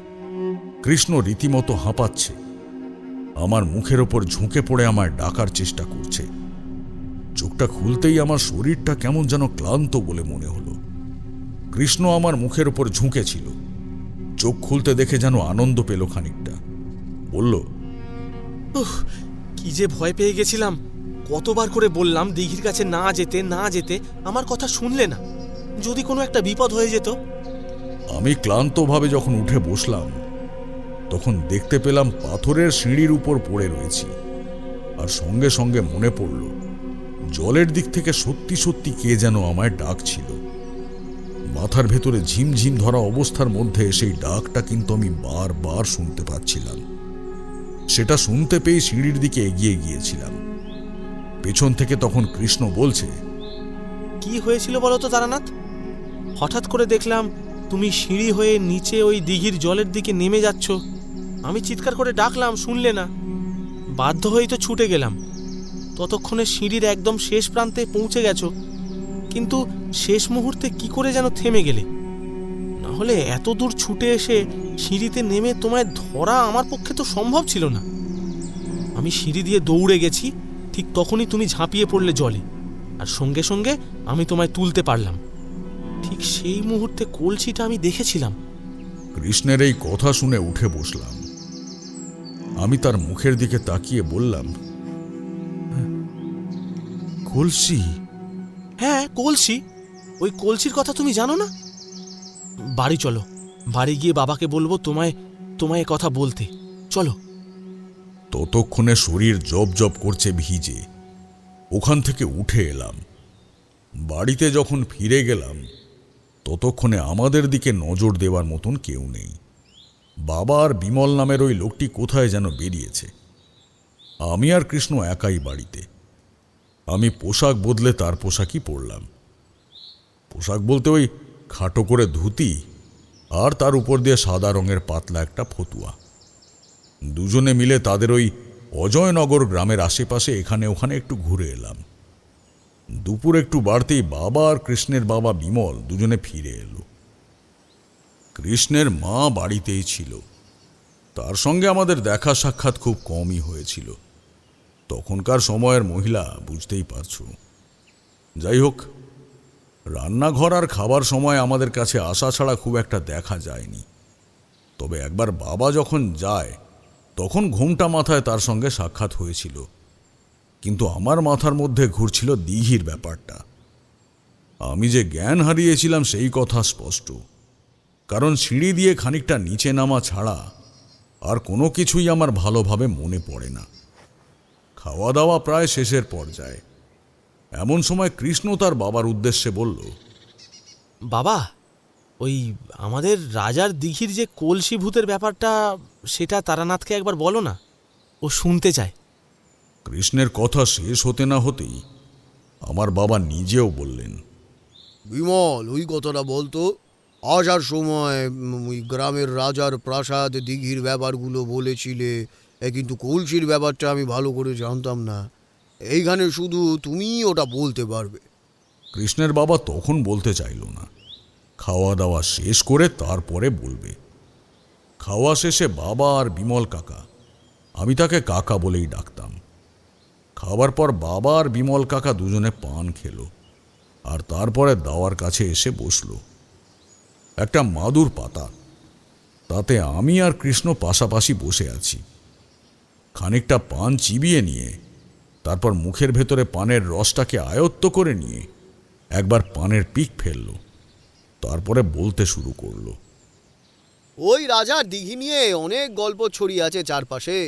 কৃষ্ণ রীতিমতো হাঁপাচ্ছে, আমার মুখের ওপর ঝুঁকে পড়ে আমায় ডাকার চেষ্টা করছে। চোখটা খুলতেই আমার শরীরটা কেমন যেন ক্লান্ত বলে মনে হলো। কৃষ্ণ আমার মুখের ওপর ঝুঁকেছিল। চোখ খুলতে দেখে যেন আনন্দ পেল খানিকটা। বলল, কি যে ভয় পেয়ে গেছিলাম! কতবার করে বললাম দিঘির কাছে না যেতে, না যেতে, আমার কথা শুনলে না। যদি কোনো একটা বিপদ হয়ে যেত। আমি ক্লান্তভাবে যখন উঠে বসলাম, তখন দেখতে পেলাম পাথরের সিঁড়ির উপর পড়ে রয়েছি। আর সঙ্গে সঙ্গে মনে পড়ল জলের দিক থেকে সত্যি সত্যি কে যেন আমায় ডাকছিল। মাথার ভেতরে ঝিমঝিম ধরা অবস্থার মধ্যে সেই ডাকটা কিন্তু আমি বারবার শুনতে পাচ্ছিলাম। সেটা শুনতে পেয়ে সিঁড়ির দিকে এগিয়ে গিয়েছিলাম। পেছন থেকে তখন কৃষ্ণ বলছে, কি হয়েছিল বলো তো তারানাথ? হঠাৎ করে দেখলাম তুমি সিঁড়ি হয়ে নিচে ওই দিঘির জলের দিকে নেমে যাচ্ছ। আমি চিৎকার করে ডাকলাম, শুনলে না। বাধ্য হয়েই তো ছুটে গেলাম। ততক্ষণে সিঁড়ির একদম শেষ প্রান্তে পৌঁছে গেছো, কিন্তু শেষ মুহূর্তে কি করে যেন থেমে গেলে। না হলে এত দূর ছুটে এসে সিঁড়িতে নেমে তোমায় ধরা আমার পক্ষে তো সম্ভব ছিল না। আমি সিঁড়ি দিয়ে দৌড়ে গেছি, ঠিক তখনই তুমি ঝাঁপিয়ে পড়লে জলে, আর সঙ্গে সঙ্গে আমি তোমায় তুলতে পারলাম। ঠিক সেই মুহূর্তে কলসিটা আমি দেখেছিলাম। কৃষ্ণের এই কথা শুনে উঠে বসলাম। আমি তার মুখের দিকে তাকিয়ে বললাম, কলসি? হ্যাঁ, কলসি। ওই কলসির কথা তুমি জানো না? বাড়ি চলো, বাড়ি গিয়ে বাবাকে বলবো তোমায় কথা বলতে। চলো। ততক্ষণে শরীর জব জব করছে ভিজে। ওখান থেকে উঠে এলাম। বাড়িতে যখন ফিরে গেলাম ততক্ষণে আমাদের দিকে নজর দেওয়ার মতন কেউ নেই। বাবা আর বিমল নামের ওই লোকটি কোথায় যেন বেরিয়েছে। আমি আর কৃষ্ণ একাই বাড়িতে। আমি পোশাক বদলে তার পোশাকই পরলাম। পোশাক বলতে ওই খাটো করে ধুতি আর তার উপর দিয়ে সাদা রঙের পাতলা একটা ফতুয়া। দুজনে মিলে তাদের ওই অজয়নগর গ্রামের আশেপাশে এখানে ওখানে একটু ঘুরে এলাম। দুপুর একটু বাড়তেই বাবা আর কৃষ্ণের বাবা বিমল দুজনে ফিরে এলো। কৃষ্ণের মা বাড়িতেই ছিল। তার সঙ্গে আমাদের দেখা সাক্ষাৎ খুব কমই হয়েছিল। তখনকার সময়ের মহিলা, বুঝতেই পারছো। যাই হোক, রান্নাঘর আর খাবার সময় আমাদের কাছে আসা ছাড়া খুব একটা দেখা যায়নি। তবে একবার বাবা যখন যায় তখন ঘোমটা মাথায় তার সঙ্গে সাক্ষাৎ হয়েছিল। কিন্তু আমার মাথার মধ্যে ঘুরছিল দিঘির ব্যাপারটা। আমি যে জ্ঞান হারিয়েছিলাম সেই কথা স্পষ্ট, কারণ সিঁড়ি দিয়ে খানিকটা নিচে নামা ছাড়া আর কোনো কিছুই আমার ভালোভাবে মনে পড়ে না। খাওয়া দাওয়া প্রায় শেষের পর্যায়ে। এমন সময় কৃষ্ণ তার বাবার উদ্দেশ্যে বলল, বাবা, ওই আমাদের রাজার দিঘির যে কলসি ভূতের ব্যাপারটা, সেটা তারানাথকে একবার বলো না, ও শুনতে চায়। কৃষ্ণের কথা শেষ হতে না হতেই আমার বাবা নিজেও বললেন, বিমল, ওই কথাটা বলতো। আসার সময় ওই গ্রামের রাজার প্রাসাদ দিঘির ব্যাপারগুলো বলেছিলে, কিন্তু কলসির ব্যাপারটা আমি ভালো করে জানতাম না। এইখানে শুধু তুমিই ওটা বলতে পারবে। কৃষ্ণের বাবা তখন বলতে চাইল না। খাওয়া দাওয়া শেষ করে তারপরে বলবে। খাওয়া শেষে বাবা আর বিমল কাকা, আমি তাকে কাকা বলেই ডাকতাম, খাবার পর বাবা আর বিমল কাকা দুজনে পান খেলো আর তারপরে দাওয়ার কাছে এসে বসল। একটা মাদুর পাতা, তাতে আমি আর কৃষ্ণ পাশাপাশি বসে আছি। খানিকটা পান চিবিয়ে নিয়ে তারপর মুখের ভেতরে পানের রসটাকে আয়ত্ত করে নিয়ে একবার পানের পিক ফেলল, তারপরে বলতে শুরু করলো, ওই রাজার দিঘি নিয়ে অনেক গল্প ছড়িয়ে আছে চারপাশে।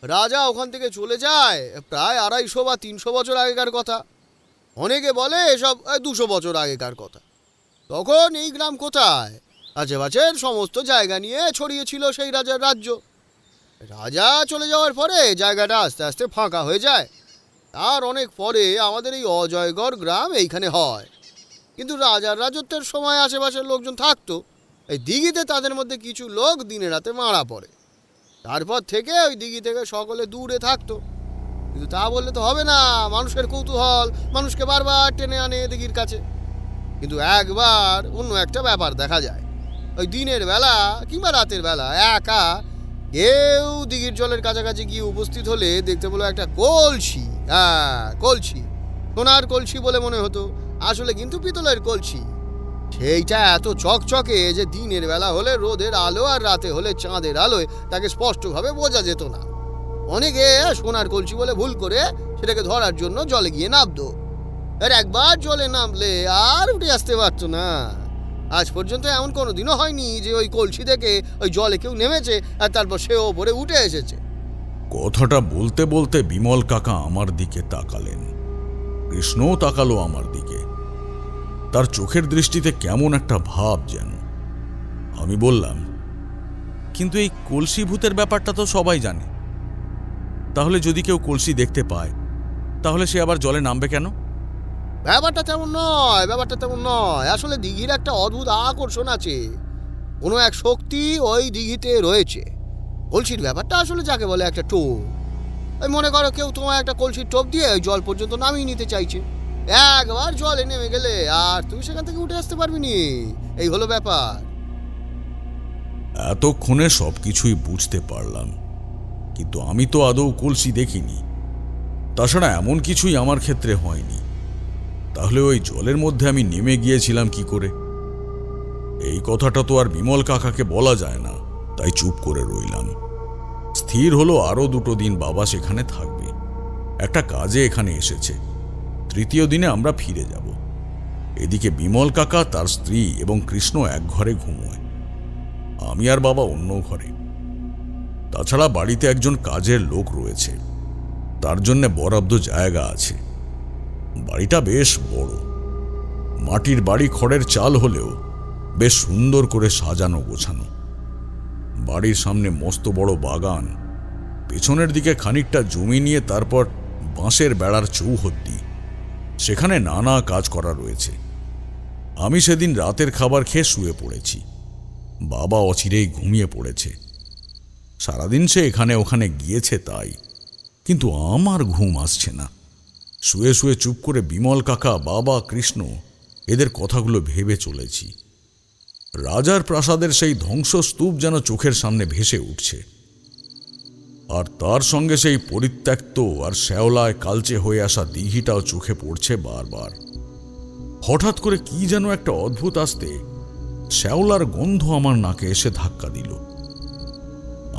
রাজা ওখান থেকে চলে যায় প্রায় 250 বা 300 বছর আগেকার কথা। অনেকে বলে এসব 200 বছর আগেকার কথা। তখন এই গ্রাম কোথায়, আশেপাশের সমস্ত জায়গা নিয়ে ছড়িয়েছিল সেই রাজার রাজ্য। রাজা চলে যাওয়ার পরে জায়গাটা আস্তে আস্তে ফাঁকা হয়ে যায়। আর অনেক পরে আমাদের এই অজয়গড় গ্রাম এইখানে হয়। কিন্তু রাজার রাজত্বের সময় আশেপাশের লোকজন থাকতো। এই দিঘিতে তাদের মধ্যে কিছু লোক দিনে রাতে মারা পড়ে। তারপর থেকে ওই দিঘি থেকে সকলে দূরে থাকতো। কিন্তু তা বললে তো হবে না, মানুষের কৌতূহল মানুষকে বারবার টেনে আনে দিঘির কাছে। কিন্তু একবার অন্য একটা ব্যাপার দেখা যায়। ওই দিনের বেলা কিংবা রাতের বেলা একা কেউ দিঘির জলের কাছাকাছি গিয়ে উপস্থিত হলে দেখতে পেলো একটা কলসি। কলসি, সোনার কলসি বলে মনে হতো, আসলে কিন্তু পিতলের কলসি। সেইটা এত চকচকে যে দিনের বেলা হলে রোদের আলো আর রাতে হলে চাঁদের আলোয় তাকে স্পষ্টভাবে বোঝা যেত না। অনেকে সোনার কলসি বলে ভুল করে সেটাকে ধরার জন্য জলে গিয়ে নামতো। আর একবার জলে নামলে আর উঠে আসতে পারতো না। আজ পর্যন্ত এমন কোনোদিনও হয়নি যে ওই কলসি থেকে ওই জলে কেউ নেমেছে আর তারপর সে ওপরে উঠে এসেছে। কথাটা বলতে বলতে বিমল কাকা আমার দিকে তাকালেন, কৃষ্ণও তাকালো আমার দিকে। তার চোখের দৃষ্টিতে কেমন একটা ভাব যেন। আমি বললাম, কিন্তু এই কলসি ভূতের ব্যাপারটা তো সবাই জানে, তাহলে যদি কেউ কলসি দেখতে পায় তাহলে সে আবার জলে নামবে কেন? ব্যাপারটা তেমন নয়। আসলে দিঘির একটা অদ্ভুত আকর্ষণ আছে। কোনো এক শক্তি ওই দিঘিতে রয়েছে। কলসির ব্যাপারটা আসলে যাকে বলে একটা টোপ। ওই মনে করো কেউ তোমার একটা কলসির টোপ দিয়ে ওই জল পর্যন্ত নামিয়ে নিতে চাইছে। একবার জলে নেমে গেলে আর তুমি সেখান থেকে উঠে আসতে পারবি নি। এই হলো ব্যাপার। এতক্ষণে সবকিছুই বুঝতে পারলাম, কিন্তু আমি তো আদৌ কলসি দেখিনি। তাছাড়া এমন কিছুই আমার ক্ষেত্রে হয়নি। তাহলে ওই জলের মধ্যে আমি নেমে গিয়েছিলাম কি করে? এই কথাটা তো আর বিমল কাকাকে বলা যায় না, তাই চুপ করে রইলাম। স্থির হলো আরো 2 দিন বাবা সেখানে থাকবে। একটা কাজে এখানে এসেছে। 3য় দিনে আমরা ফিরে যাব। এদিকে বিমল কাকা, তার স্ত্রী এবং কৃষ্ণ এক ঘরে ঘুমোয়, আমি আর বাবা অন্য ঘরে। তাছাড়া বাড়িতে একজন কাজের লোক রয়েছে, তার জন্য বরাদ্দ জায়গা আছে। বাড়িটা বেশ বড়, মাটির বাড়ি, খড়ের চাল হলেও বেশ সুন্দর করে সাজানো গোছানো। বাড়ির সামনে মস্ত বড় বাগান, পেছনের দিকে খানিকটা জমি নিয়ে তারপর বাঁশের বেড়ার চৌহদ্দি, সেখানে নানা কাজ করা রয়েছে। আমি সেদিন রাতের খাবার খেয়ে শুয়ে পড়েছি। বাবা অচিরেই ঘুমিয়ে পড়েছে। সারাদিন সে এখানে ওখানে গিয়েছে তাই, কিন্তু আমার ঘুম আসছে না। শুয়ে শুয়ে চুপ করে বিমল কাকা, বাবা, কৃষ্ণ এদের কথাগুলো ভেবে চলেছি। রাজার প্রাসাদের সেই ধ্বংসস্তূপ যেন চোখের সামনে ভেসে উঠছে, আর তার সঙ্গে সেই পরিত্যক্ত আর শ্যাওলায় কালচে হয়ে আসা দিঘিটাও চোখে পড়ছে বারবার। হঠাৎ করে কি যেন একটা অদ্ভুত আসতে শ্যাওলার গন্ধ আমার নাকে এসে ধাক্কা দিল।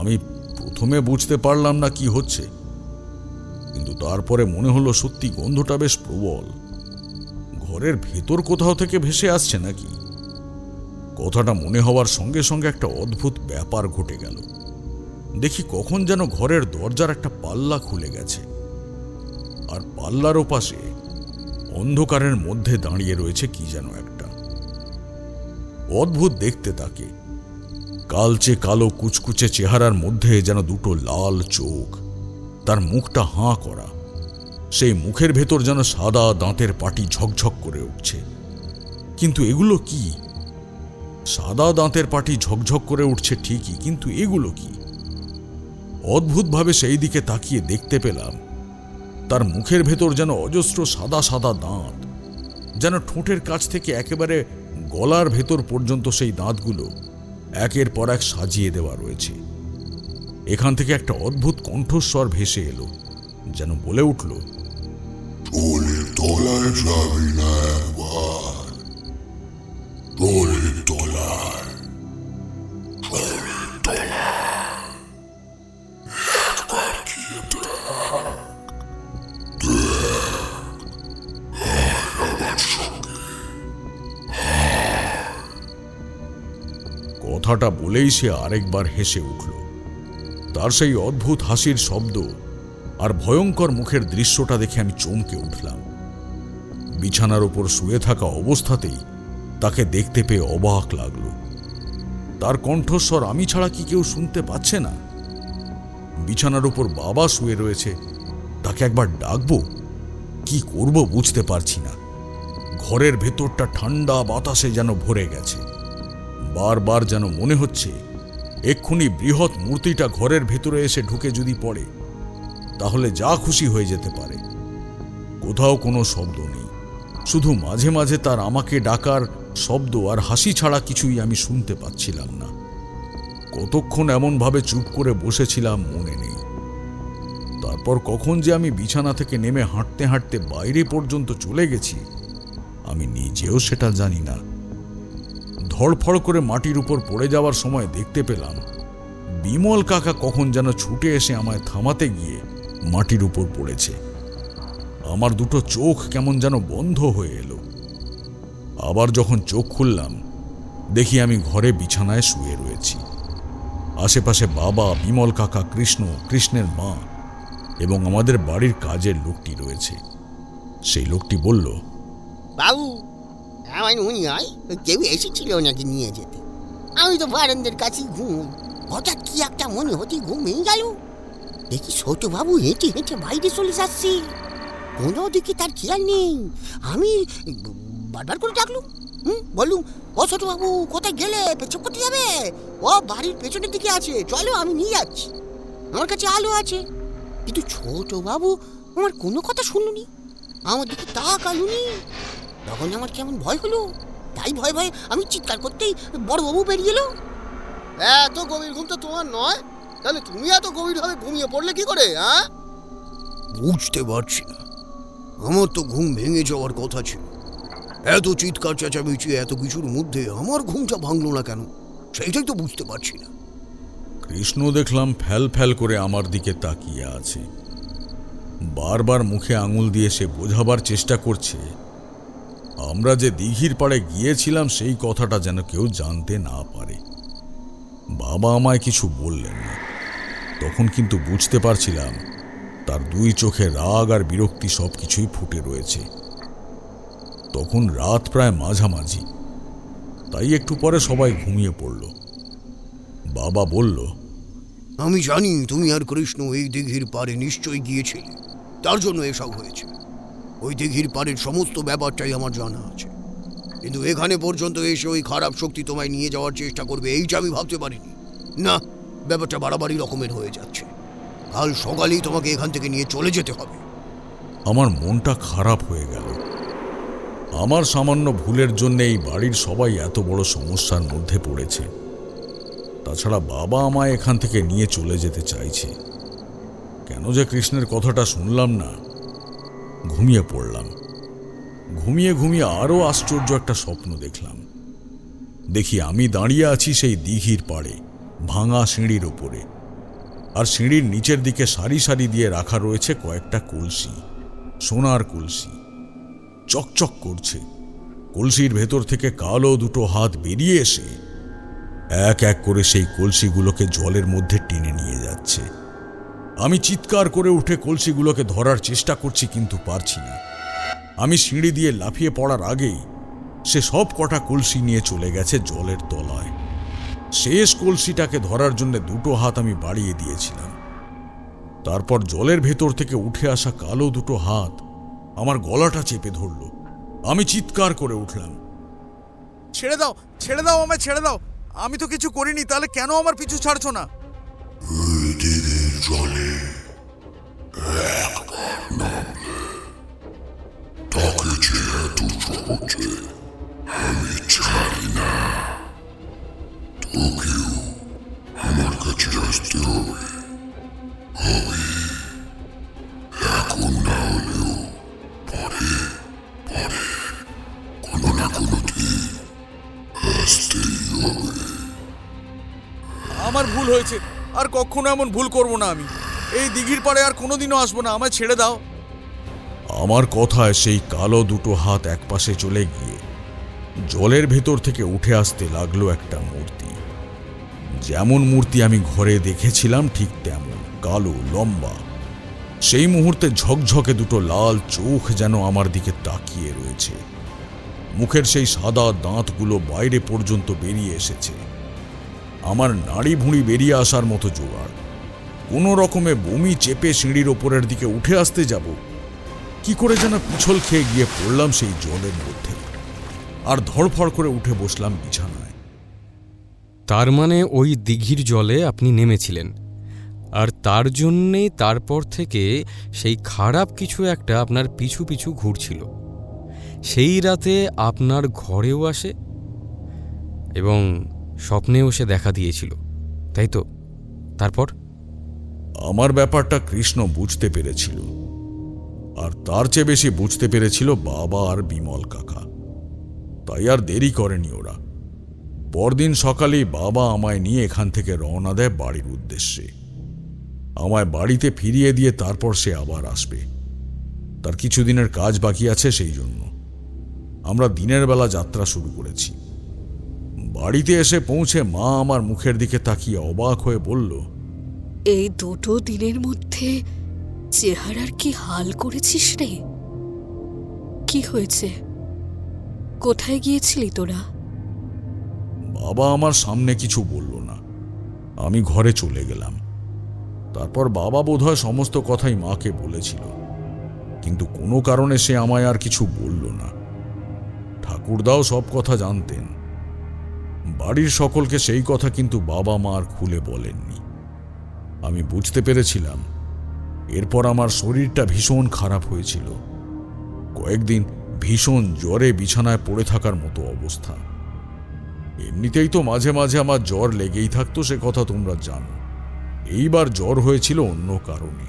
আমি প্রথমে বুঝতে পারলাম না কি হচ্ছে, কিন্তু তারপরে মনে হলো সত্যি গন্ধটা বেশ প্রবল। ঘরের ভেতর কোথাও থেকে ভেসে আসছে নাকি? কথাটা মনে হওয়ার সঙ্গে সঙ্গে একটা অদ্ভুত ব্যাপার ঘটে গেল। দেখি কখন যেন ঘরের দরজার একটা পাল্লা খুলে গেছে, আর পাল্লার ওপাশে অন্ধকারের মধ্যে দাঁড়িয়ে রয়েছে কি যেন একটা। অদ্ভুত দেখতে তাকে, কালচে কালো কুচকুচে চেহারার মধ্যে যেন 2 লাল চোখ, তার মুখটা হাঁ করা। সেই মুখের ভেতর যেন সাদা দাঁতের পাটি ঝকঝক করে উঠছে। কিন্তু এগুলো কি? সাদা দাঁতের পাটি ঝকঝক করে উঠছে ঠিকই, কিন্তু এগুলো কি? অদ্ভুতভাবে সেই দিকে তাকিয়ে দেখতে পেলাম তার মুখের ভেতর যেন অজস্র সাদা সাদা দাঁত, যেন ঠোঁটের কাছ থেকে একেবারে গলার ভেতর পর্যন্ত সেই দাঁতগুলো একের পর এক সাজিয়ে দেওয়া রয়েছে। এখান থেকে একটা অদ্ভুত কণ্ঠস্বর ভেসে এলো, যেন বলে উঠল, টলের তলায় যাবি না একবার, টলের তলায়, টলের তলায় একবার গিয়ে দেখ, আমার সঙ্গে। কথাটা বলেই সে আরেকবার হেসে উঠল। তার সেই অদ্ভুত হাসির শব্দ আর ভয়ঙ্কর মুখের দৃশ্যটা দেখে আমি চমকে উঠলাম। বিছানার উপর শুয়ে থাকা অবস্থাতেই তাকে দেখতে পেয়ে অবাক লাগলো। তার কণ্ঠস্বর আমি ছাড়া কি কেউ শুনতে পাচ্ছে না? বিছানার উপর বাবা শুয়ে রয়েছে, তাকে একবার ডাকবো, কি করব বুঝতে পারছি না। ঘরের ভেতরটা ঠান্ডা বাতাসে যেন ভরে গেছে। বারবার যেন মনে হচ্ছে এক্ষুনি বৃহৎ মূর্তিটা ঘরের ভেতরে এসে ঢুকে যদি পড়ে তাহলে যা খুশি হয়ে যেতে পারে। কোথাও কোনো শব্দ নেই, শুধু মাঝে মাঝে তার আমাকে ডাকার শব্দ আর হাসি ছাড়া কিছুই আমি শুনতে পাচ্ছিলাম না। কতক্ষণ এমনভাবে চুপ করে বসেছিলাম মনে নেই। তারপর কখন যে আমি বিছানা থেকে নেমে হাঁটতে হাঁটতে বাইরে পর্যন্ত চলে গেছি আমি নিজেও সেটা জানি না। ধড়ফড় করে মাটির উপর পড়ে যাওয়ার সময় দেখতে পেলাম বিমল কাকা কখন যেন ছুটে এসে আমায় থামাতে গিয়ে মাটির উপর পড়েছে। আমার 2 চোখ কেমন যেন বন্ধ হয়ে এলো। আবার যখন চোখ খুললাম দেখি আমি ঘরে বিছানায় শুয়ে রয়েছি। আশেপাশে বাবা, বিমল কাকা, কৃষ্ণ, কৃষ্ণের মা এবং আমাদের বাড়ির কাজের লোকটি রয়েছে। সেই লোকটি বলল, বাবু, আমার মনে হয় কেউ এসেছিল নাকি নিয়ে যেতে। আমি তো বারান্দার কাছেই ঘুম, হঠাৎ কি একটা মনে হতে ঘুম ভেঙে গেল। দেখি ছোট বাবু হেঁটে হেঁটে বাইরে চলে যাচ্ছে, কোনো দিকে তার খেয়াল নেই। আমি বারবার করে ডাকলুম, বললুম, ও ছোট বাবু কোথায় গেলে, পেছন করতে যাবে? ও বাড়ির পেছনের দিকে আছে, চলো আমি নিয়ে যাচ্ছি, আমার কাছে আলো আছে। কিন্তু ছোট বাবু আমার কোনো কথা শুনলুনি, আমার দিকে তাকালুনি। তখন আমার কেমন ভয় হলো, তাই ভয় ভয়ে আমি চিৎকার করতেই বড়বাবু বেরিয়ে এলো। এত গভীর ঘুম তো তোমার নয়, তাহলে তুমি এত গভীরভাবে ঘুমিয়ে পড়লে কি করে? হ্যাঁ, বুঝতে পারছি না, আমার তো ঘুম ভেঙে যাওয়ার কথা ছিল। এত চিৎকার চেঁচামেচি এত কিছুর মধ্যে আমার ঘুমটা ভাঙলো না কেন, সেইটাই তো বুঝতে পারছি না। কৃষ্ণ দেখলাম ফ্যাল ফ্যাল করে আমার দিকে তাকিয়ে আছে। বারবার মুখে আঙুল দিয়ে সে বোঝাবার চেষ্টা করছে আমরা যে দিঘির পাড়ে গিয়েছিলাম সেই কথাটা যেন কেউ জানতে না পারে। বাবা আমায় কিছু বললেন না, তখন কিন্তু বুঝতে পারছিলাম তার দুই চোখে রাগ আর বিরক্তি সব কিছুই ফুটে রয়েছে। তখন রাত প্রায় মাঝামাঝি, তাই একটু পরে সবাই ঘুমিয়ে পড়ল। বাবা বলল, আমি জানি তুমি আর কৃষ্ণ এই দিঘির পাড়ে নিশ্চয়ই গিয়েছিলে, তার জন্য এসব হয়েছে। ওই দিঘির পাড়ের সমস্ত ব্যাপারটাই আমার জানা আছে, কিন্তু এখানে পর্যন্ত এসে ওই খারাপ শক্তি তোমায় নিয়ে যাওয়ার চেষ্টা করবে এইটা আমি ভাবতে পারিনি। না, ব্যাপারটা বাড়াবাড়ি রকমের হয়ে যাচ্ছে। কাল সকালেই তোমাকে এখান থেকে নিয়ে চলে যেতে হবে। আমার মনটা খারাপ হয়ে গেল। আমার সামান্য ভুলের জন্য এই বাড়ির সবাই এত বড় সমস্যার মধ্যে পড়েছে। তাছাড়া বাবা আমায় এখান থেকে নিয়ে চলে যেতে চাইছে। কেন যে কৃষ্ণের কথাটা শুনলাম না, ঘুমিয়ে পড়লাম। ঘুমিয়ে ঘুমিয়ে আরও আশ্চর্য একটা স্বপ্ন দেখলাম। দেখি আমি দাঁড়িয়ে আছি সেই দিঘির পাড়ে ভাঙা সিঁড়ির ওপরে, আর সিঁড়ির নিচের দিকে সারি সারি দিয়ে রাখা রয়েছে কয়েকটা কলসি, সোনার কলসি, চকচক করছে। কলসির ভেতর থেকে কালো দুটো হাত বেরিয়ে এসে এক এক করে সেই কলসিগুলোকে জলের মধ্যে টেনে নিয়ে যাচ্ছে। আমি চিৎকার করে উঠে কলসিগুলোকে ধরার চেষ্টা করছি, কিন্তু পারছি না। আমি সিঁড়ি দিয়ে লাফিয়ে পড়ার আগেই সে সব কটা কলসি নিয়ে চলে গেছে জলের তলায়। শেষ কলসিটাকে ধরার জন্য দুটো হাত আমি বাড়িয়ে দিয়েছিলাম। তারপর জলের ভেতর থেকে উঠে আসা কালো দুটো হাত আমার গলাটা চেপে ধরল। আমি চিৎকার করে উঠলাম, ছেড়ে দাও, ছেড়ে দাও, আমায় ছেড়ে দাও, আমি তো কিছু করিনি, তাহলে কেন আমার পিছু ছাড়ছো না? ওই দিঘির জলে একবার নামলে তাকে যে এত সহজে আমি ছাড়ি না। তোকেও আমার কাছে আসতে হবে, এখন না হলেও পরে পরে কোনো না কোনো দিন আসতেই হবে। আমার ভুল হয়েছে, আর কখনো এমন ভুল করব না। আমি এই দিঘির পাড়ে আর কোনোদিনও আসবো না, আমায় ছেড়ে দাও। আমার কথায় সেই কালো দুটো হাত একপাশে চলে গিয়ে জলের ভেতর থেকে উঠে আসতে লাগলো একটা মূর্তি। যেমন মূর্তি আমি ঘরে দেখেছিলাম ঠিক তেমন, কালো, লম্বা। সেই মুহূর্তে ঝকঝকে দুটো লাল চোখ যেন আমার দিকে তাকিয়ে রয়েছে। মুখের সেই সাদা দাঁতগুলো বাইরে পর্যন্ত বেরিয়ে এসেছে। আমার নাড়ি ভুঁড়ি বেরিয়ে আসার মতো জোগাড়। কোনো রকমে বমি চেপে সিঁড়ির ওপরের দিকে উঠে আসতে যাব, কি করে যেন পিছল খেয়ে গিয়ে পড়লাম সেই জলের মধ্যে, আর ধড়ফড় করে উঠে বসলাম বিছানায়। তার মানে ওই দিঘির জলে আপনি নেমেছিলেন, আর তার জন্যেই তারপর থেকে সেই খারাপ কিছু একটা আপনার পিছু পিছু ঘুরছিল। সেই রাতে আপনার ঘরেও আসে এবং স্বপ্নেও সে দেখা দিয়েছিল, তাই তো? তারপর আমার ব্যাপারটা কৃষ্ণ বুঝতে পেরেছিল, আর তার চেয়ে বেশি বুঝতে পেরেছিল বাবা আর বিমল কাকা। তাই আর দেরি করেনি ওরা। পরদিন সকালেই বাবা আমায় নিয়ে এখান থেকে রওনা দেয় বাড়ির উদ্দেশ্যে। আমায় বাড়িতে ফিরিয়ে দিয়ে তারপর সে আবার আসবে। তার কিছুদিনের কাজ বাকি আছে, সেই জন্য আমরা দিনের বেলা যাত্রা শুরু করেছি। বাড়িতে এসে পৌঁছে মা আমার মুখের দিকে তাকিয়ে অবাক হয়ে বলল, এই দুটো দিনের মধ্যে চেহারার কি হাল করেছিস রে? কি হয়েছে? কোথায় গিয়েছিলি তোরা? বাবা আমার সামনে কিছু বলল না। আমি ঘরে চলে গেলাম। তারপর বাবা বোধহয় সমস্ত কথাই মাকে বলেছিল, কিন্তু কোনো কারণে সে আমায় আর কিছু বলল না। ঠাকুরদাও সব কথা জানতেন। বাড়ির সকলকে সেই কথা কিন্তু বাবা মা আর খুলে বলেননি। আমি বুঝতে পেরেছিলাম এরপর আমার শরীরটা ভীষণ খারাপ হয়েছিল। কয়েকদিন ভীষণ জ্বরে বিছানায় পড়ে থাকার মতো অবস্থা। এমনিতেই তো মাঝে মাঝে আমার জ্বর লেগেই থাকতো, সে কথা তোমরা জানো। এইবার জ্বর হয়েছিল অন্য কারণে।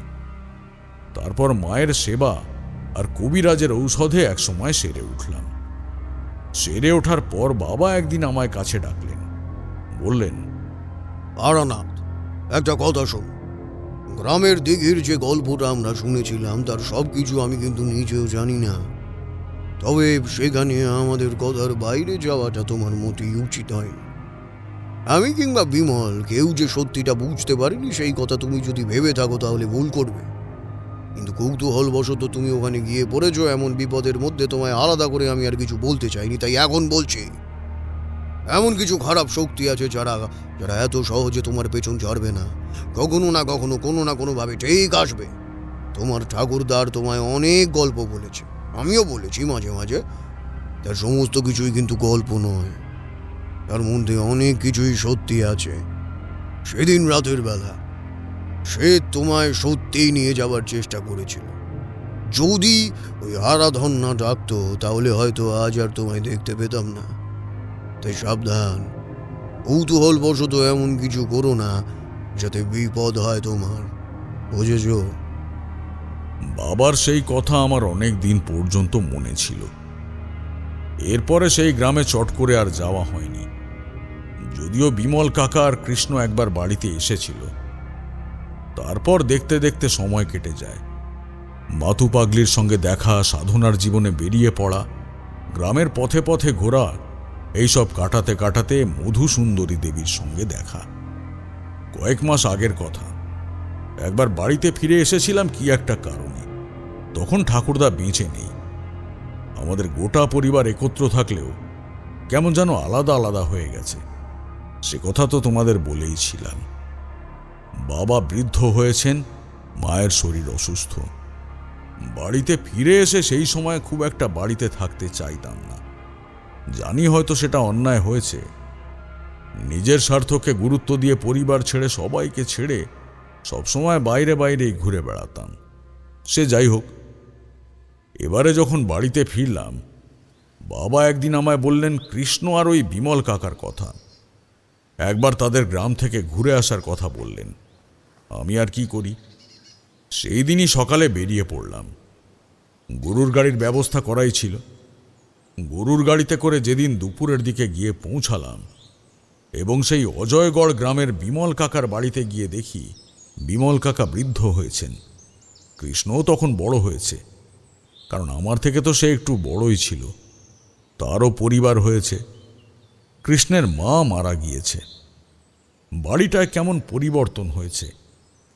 তারপর মায়ের সেবা আর কবিরাজের ঔষধে একসময় সেরে উঠলাম। সেরে ওঠার পর বাবা একদিন আমায় কাছে ডাকলেন, বললেন, তারানাথ, একটা কথা শোন। গ্রামের দিঘির যে গল্পটা আমরা শুনেছিলাম তার সব কিছু আমি কিন্তু নিজেও জানি না। তবে সেখানে আমাদের কথার বাইরে যাওয়াটা তোমার মোটেই উচিত হয়নি। আমি কিংবা বিমল কেউ যে সত্যিটা বুঝতে পারিনি সেই কথা তুমি যদি ভেবে থাকো তাহলে ভুল করবে। কিন্তু কৌতূহলবশত তুমি ওখানে গিয়ে পড়েছো এমন বিপদের মধ্যে, তোমায় আলাদা করে আমি আর কিছু বলতে চাইনি, তাই এখন বলছি। এমন কিছু খারাপ শক্তি আছে যারা যারা এত সহজে তোমার পেছন ছাড়বে না। কখনো না কখনো কোনো না কোনোভাবে ঠিক আসবে। তোমার ঠাকুরদার তোমায় অনেক গল্প বলেছে, আমিও বলেছি মাঝে মাঝে। তার সমস্ত কিছুই কিন্তু গল্প নয়, তার মধ্যে অনেক কিছুই সত্যি আছে। সেদিন রাতের বেলা সে তোমায় সত্যিই নিয়ে যাবার চেষ্টা করেছিল। যদি ওই আরাধন না ডাকতো তাহলে হয়তো আজ আর তোমায় দেখতে পেতাম না। তাই সাবধান, কৌতূহলবশত এমন কিছু করো না যাতে বিপদ হয় তোমার, বুঝেছো? বাবার সেই কথা আমার অনেক দিন পর্যন্ত মনে ছিল। এরপরে সেই গ্রামে চট করে আর যাওয়া হয়নি। যদিও বিমল কাকা আর কৃষ্ণ একবার বাড়িতে এসেছিল। তারপর দেখতে দেখতে সময় কেটে যায়। মাতু পাগলির সঙ্গে দেখা, সাধনার জীবনে বেরিয়ে পড়া, গ্রামের পথে পথে ঘোরা, এইসব কাটাতে কাটাতে মধুসুন্দরী দেবীর সঙ্গে দেখা। কয়েক মাস আগের কথা। একবার বাড়িতে ফিরে এসেছিলাম কি একটা কারণে। তখন ঠাকুরদা বেঁচে নেই। আমাদের গোটা পরিবার একত্র থাকলেও কেমন যেন আলাদা আলাদা হয়ে গেছে। সে কথা তো তোমাদের বলেই ছিলাম। বাবা বৃদ্ধ হয়েছেন, মায়ের শরীর অসুস্থ। বাড়িতে ফিরে এসে সেই সময় খুব একটা বাড়িতে থাকতে চাইতাম না। জানি হয়তো সেটা অন্যায় হয়েছে। নিজের স্বার্থকে গুরুত্ব দিয়ে পরিবার ছেড়ে, সবাইকে ছেড়ে সবসময় বাইরে বাইরেই ঘুরে বেড়াতাম। সে যাই হোক, এবারে যখন বাড়িতে ফিরলাম, বাবা একদিন আমায় বললেন কৃষ্ণ আর ওই বিমল কাকার কথা। একবার তাদের গ্রাম থেকে ঘুরে আসার কথা বললেন। আমি আর কি করি, সেই দিনই সকালে বেরিয়ে পড়লাম। গরুর গাড়ির ব্যবস্থা করাই ছিল। গরুর গাড়িতে করে যেদিন দুপুরের দিকে গিয়ে পৌঁছালাম এবং সেই অজয়গড় গ্রামের বিমল কাকার বাড়িতে গিয়ে দেখি বিমল কাকা বৃদ্ধ হয়েছেন। কৃষ্ণও তখন বড় হয়েছে, কারণ আমার থেকে তো সে একটু বড়ই ছিল। তারও পরিবার হয়েছে। কৃষ্ণের মা মারা গিয়েছে। বাড়িটায় কেমন পরিবর্তন হয়েছে।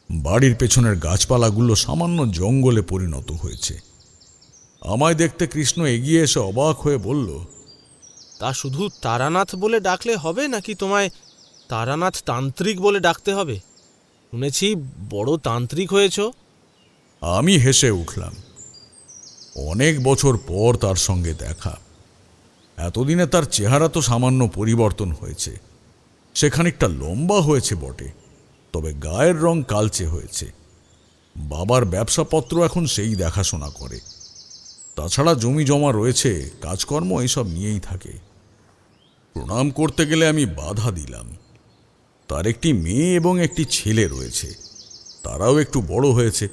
বাড়ির পেছনের গাছপালাগুলো সামান্য জঙ্গলে পরিণত হয়েছে। আমায় দেখতে কৃষ্ণ এগিয়ে এসে অবাক হয়ে বলল, তা শুধু তারানাথ বলে ডাকলে হবে নাকি তোমায় তারানাথ তান্ত্রিক বলে ডাকতে হবে? শুনেছি বড় তান্ত্রিক হয়েছ। আমি হেসে উঠলাম। অনেক বছর পর তার সঙ্গে দেখা। এতদিনে তার চেহারা তো সামান্য পরিবর্তন হয়েছে। সে খানিকটা লম্বা হয়েছে বটে, তবে গায়ের রং কালচে হয়েছে। বাবার ব্যবসাপত্র এখন সেই দেখাশোনা করে। তাছাড়া জমি জমা রয়েছে, কাজকর্ম এইসব নিয়েই থাকে। প্রণাম করতে গেলে আমি বাধা দিলাম। তার একটি মেয়ে এবং একটি ছেলে রয়েছে, তারাও একটু বড় হয়েছে।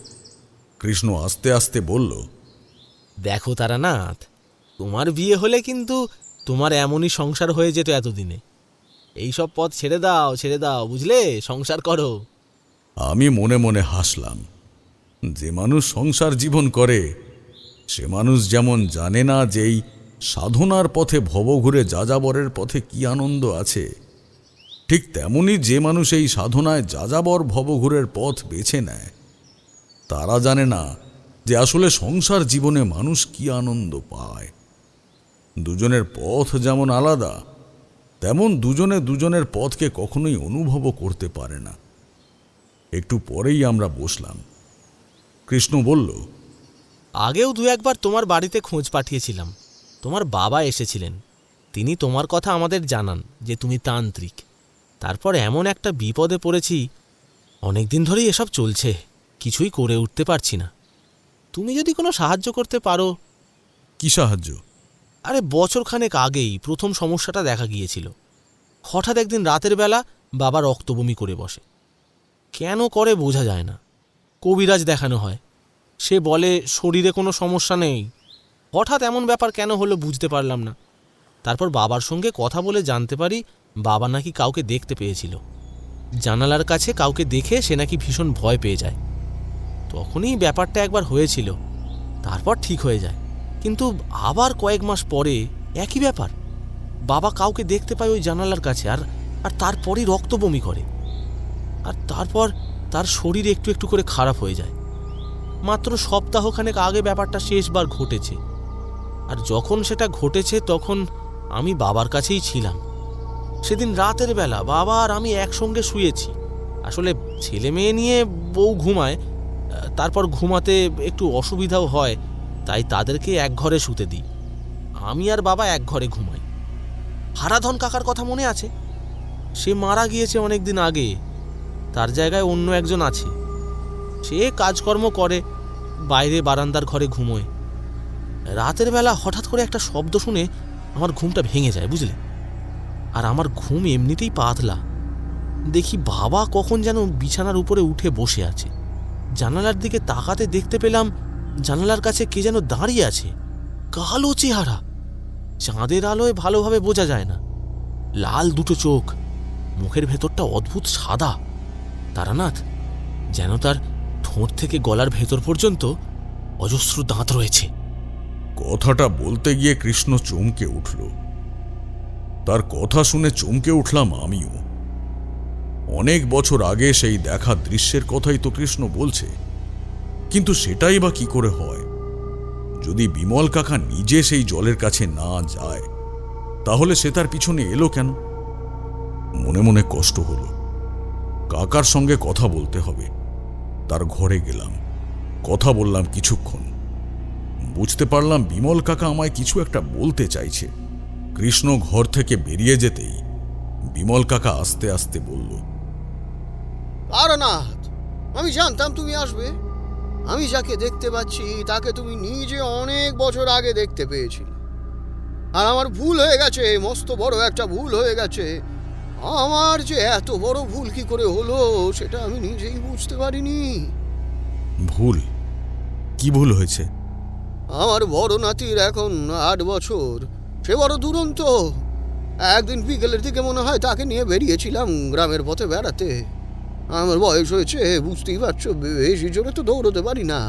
কৃষ্ণ আস্তে আস্তে বলল, দেখো তারানাথ, তোমার বিয়ে হলে কিন্তু তোমার এমনই সংসার হয়ে যেত এতদিনে। এইসব পথ ছেড়ে দাও, ছেড়ে দাও, বুঝলে? সংসার করো। আমি মনে মনে হাসলাম। যে মানুষ সংসার জীবন করে সে মানুষ যেমন জানে না যে এই সাধনার পথে ভবঘুরে যাযাবরের পথে কি আনন্দ আছে, ঠিক তেমনি যে মানুষ এই সাধনায় যাযাবর ভবঘুরের পথ বেছে নেয় তারা জানে না যে আসলে সংসার জীবনে মানুষ কি আনন্দ পায়। দুজনের পথ যেমন আলাদা, তেমন দুজনে দুজনের পথকে কখনোই অনুভবও করতে পারে না। একটু পরেই আমরা বসলাম। কৃষ্ণ বলল, আগেও দু একবার তোমার বাড়িতে খোঁজ পাঠিয়েছিলাম। তোমার বাবা এসেছিলেন, তিনি তোমার কথা আমাদের জানান যে তুমি তান্ত্রিক। তারপর এমন একটা বিপদে পড়েছি, অনেক দিন ধরেই এসব চলছে, কিছুই করে উঠতে পারছি না। তুমি যদি কোনো সাহায্য করতে পারো। কি সাহায্য? আরে বছরখানেক আগেই প্রথম সমস্যাটা দেখা গিয়েছিল। হঠাৎ একদিন রাতের বেলা বাবা রক্তবমি করে বসে। কেন করে বোঝা যায় না। কবিরাজ দেখানো হয়, সে বলে শরীরে কোনো সমস্যা নেই। হঠাৎ এমন ব্যাপার কেন হলো বুঝতে পারলাম না। তারপর বাবার সঙ্গে কথা বলে জানতে পারি বাবা নাকি কাউকে দেখতে পেয়েছিল। জানালার কাছে কাউকে দেখে সে নাকি ভীষণ ভয় পেয়ে যায়। তখনই ব্যাপারটা একবার হয়েছিল, তারপর ঠিক হয়ে যায়। কিন্তু আবার কয়েক মাস পরে একই ব্যাপার, বাবা কাউকে দেখতে পায় ওই জানালার কাছে, আর তারপরই রক্ত বমি করে। আর তারপর তার শরীর একটু একটু করে খারাপ হয়ে যায়। মাত্র সপ্তাহখানেক আগে ব্যাপারটা শেষবার ঘটেছে। আর যখন সেটা ঘটেছে তখন আমি বাবার কাছেই ছিলাম। সেদিন রাতের বেলা বাবা আর আমি একসঙ্গে শুয়েছি। আসলে ছেলে মেয়ে নিয়ে বউ ঘুমায়, তারপর ঘুমাতে একটু অসুবিধাও হয়, তাই তাদেরকে এক ঘরে শুতে দিই। আমি আর বাবা এক ঘরে ঘুমাই। হারাধন কাকার কথা মনে আছে? সে মারা গিয়েছে অনেক দিন আগে, তার জায়গায় অন্য একজন আছে। সে কাজকর্ম করে, বাইরে বারান্দার ঘরে ঘুমোয়। রাতের বেলা হঠাৎ করে একটা শব্দ শুনে আমার ঘুমটা ভেঙে যায়, বুঝলে। আর আমার ঘুম এমনিতেই পাতলা। দেখি বাবা কখন যেন বিছানার উপরে উঠে বসে আছে। জানালার দিকে তাকাতে দেখতে পেলাম জানালার কাছে কে যেন দাঁড়িয়ে আছে, কালো চেহারা, চাঁদের আলোয় ভালোভাবে বোঝা যায় না। লাল দুটো চোখ, মুখের ভেতরটা অদ্ভুত সাদা। তারানাথ, যেন তার ঠোঁট থেকে গলার ভেতর পর্যন্ত অজস্র দাঁত রয়েছে। কথাটা বলতে গিয়ে কৃষ্ণ চমকে উঠল। তার কথা শুনে চমকে উঠলাম আমিও। অনেক বছর আগে সেই দেখা দৃশ্যের কথাই তো কৃষ্ণ বলছে, কিন্তু সেটাই বা কি করে হয়? যদি বিমল কাকা নিজে সেই জলের কাছে না যায়, তাহলে সে তার পিছনে এলো কেন? মনে মনে কষ্ট হলো। কাকার সঙ্গে কথা বলতে হবে। তার ঘরে গেলাম, কথা বললাম কিছুক্ষণ। বুঝতে পারলাম বিমল কাকা আমায় কিছু একটা বলতে চাইছে। কৃষ্ণ ঘর থেকে বেরিয়ে যেতেই বিমল কাকা আস্তে আস্তে বলল, তারানাথ, আমি জানতাম তুমি আসবে। আমি যাকে দেখতে পাচ্ছি তাকে তুমি নিজে অনেক বছর আগে দেখতে পেয়েছিলে। আর আমার ভুল হয়ে গেছে, মস্ত বড় একটা ভুল হয়ে গেছে। আমার যে এত বড় ভুল কি করে হলো সেটা আমি নিজেই বুঝতে পারিনি। ভুল? কি ভুল হয়েছে? আমার বড় নাতির এখন 8 বছর। সে বড় দুরন্ত। একদিন বিকেলের দিকে মনে হয় তাকে নিয়ে বেরিয়েছিলাম গ্রামের পথে বেড়াতে। আমার বয়স হয়েছে, বুঝতেই পারছো, বেশি জোরে তো দৌড়তে পারি না,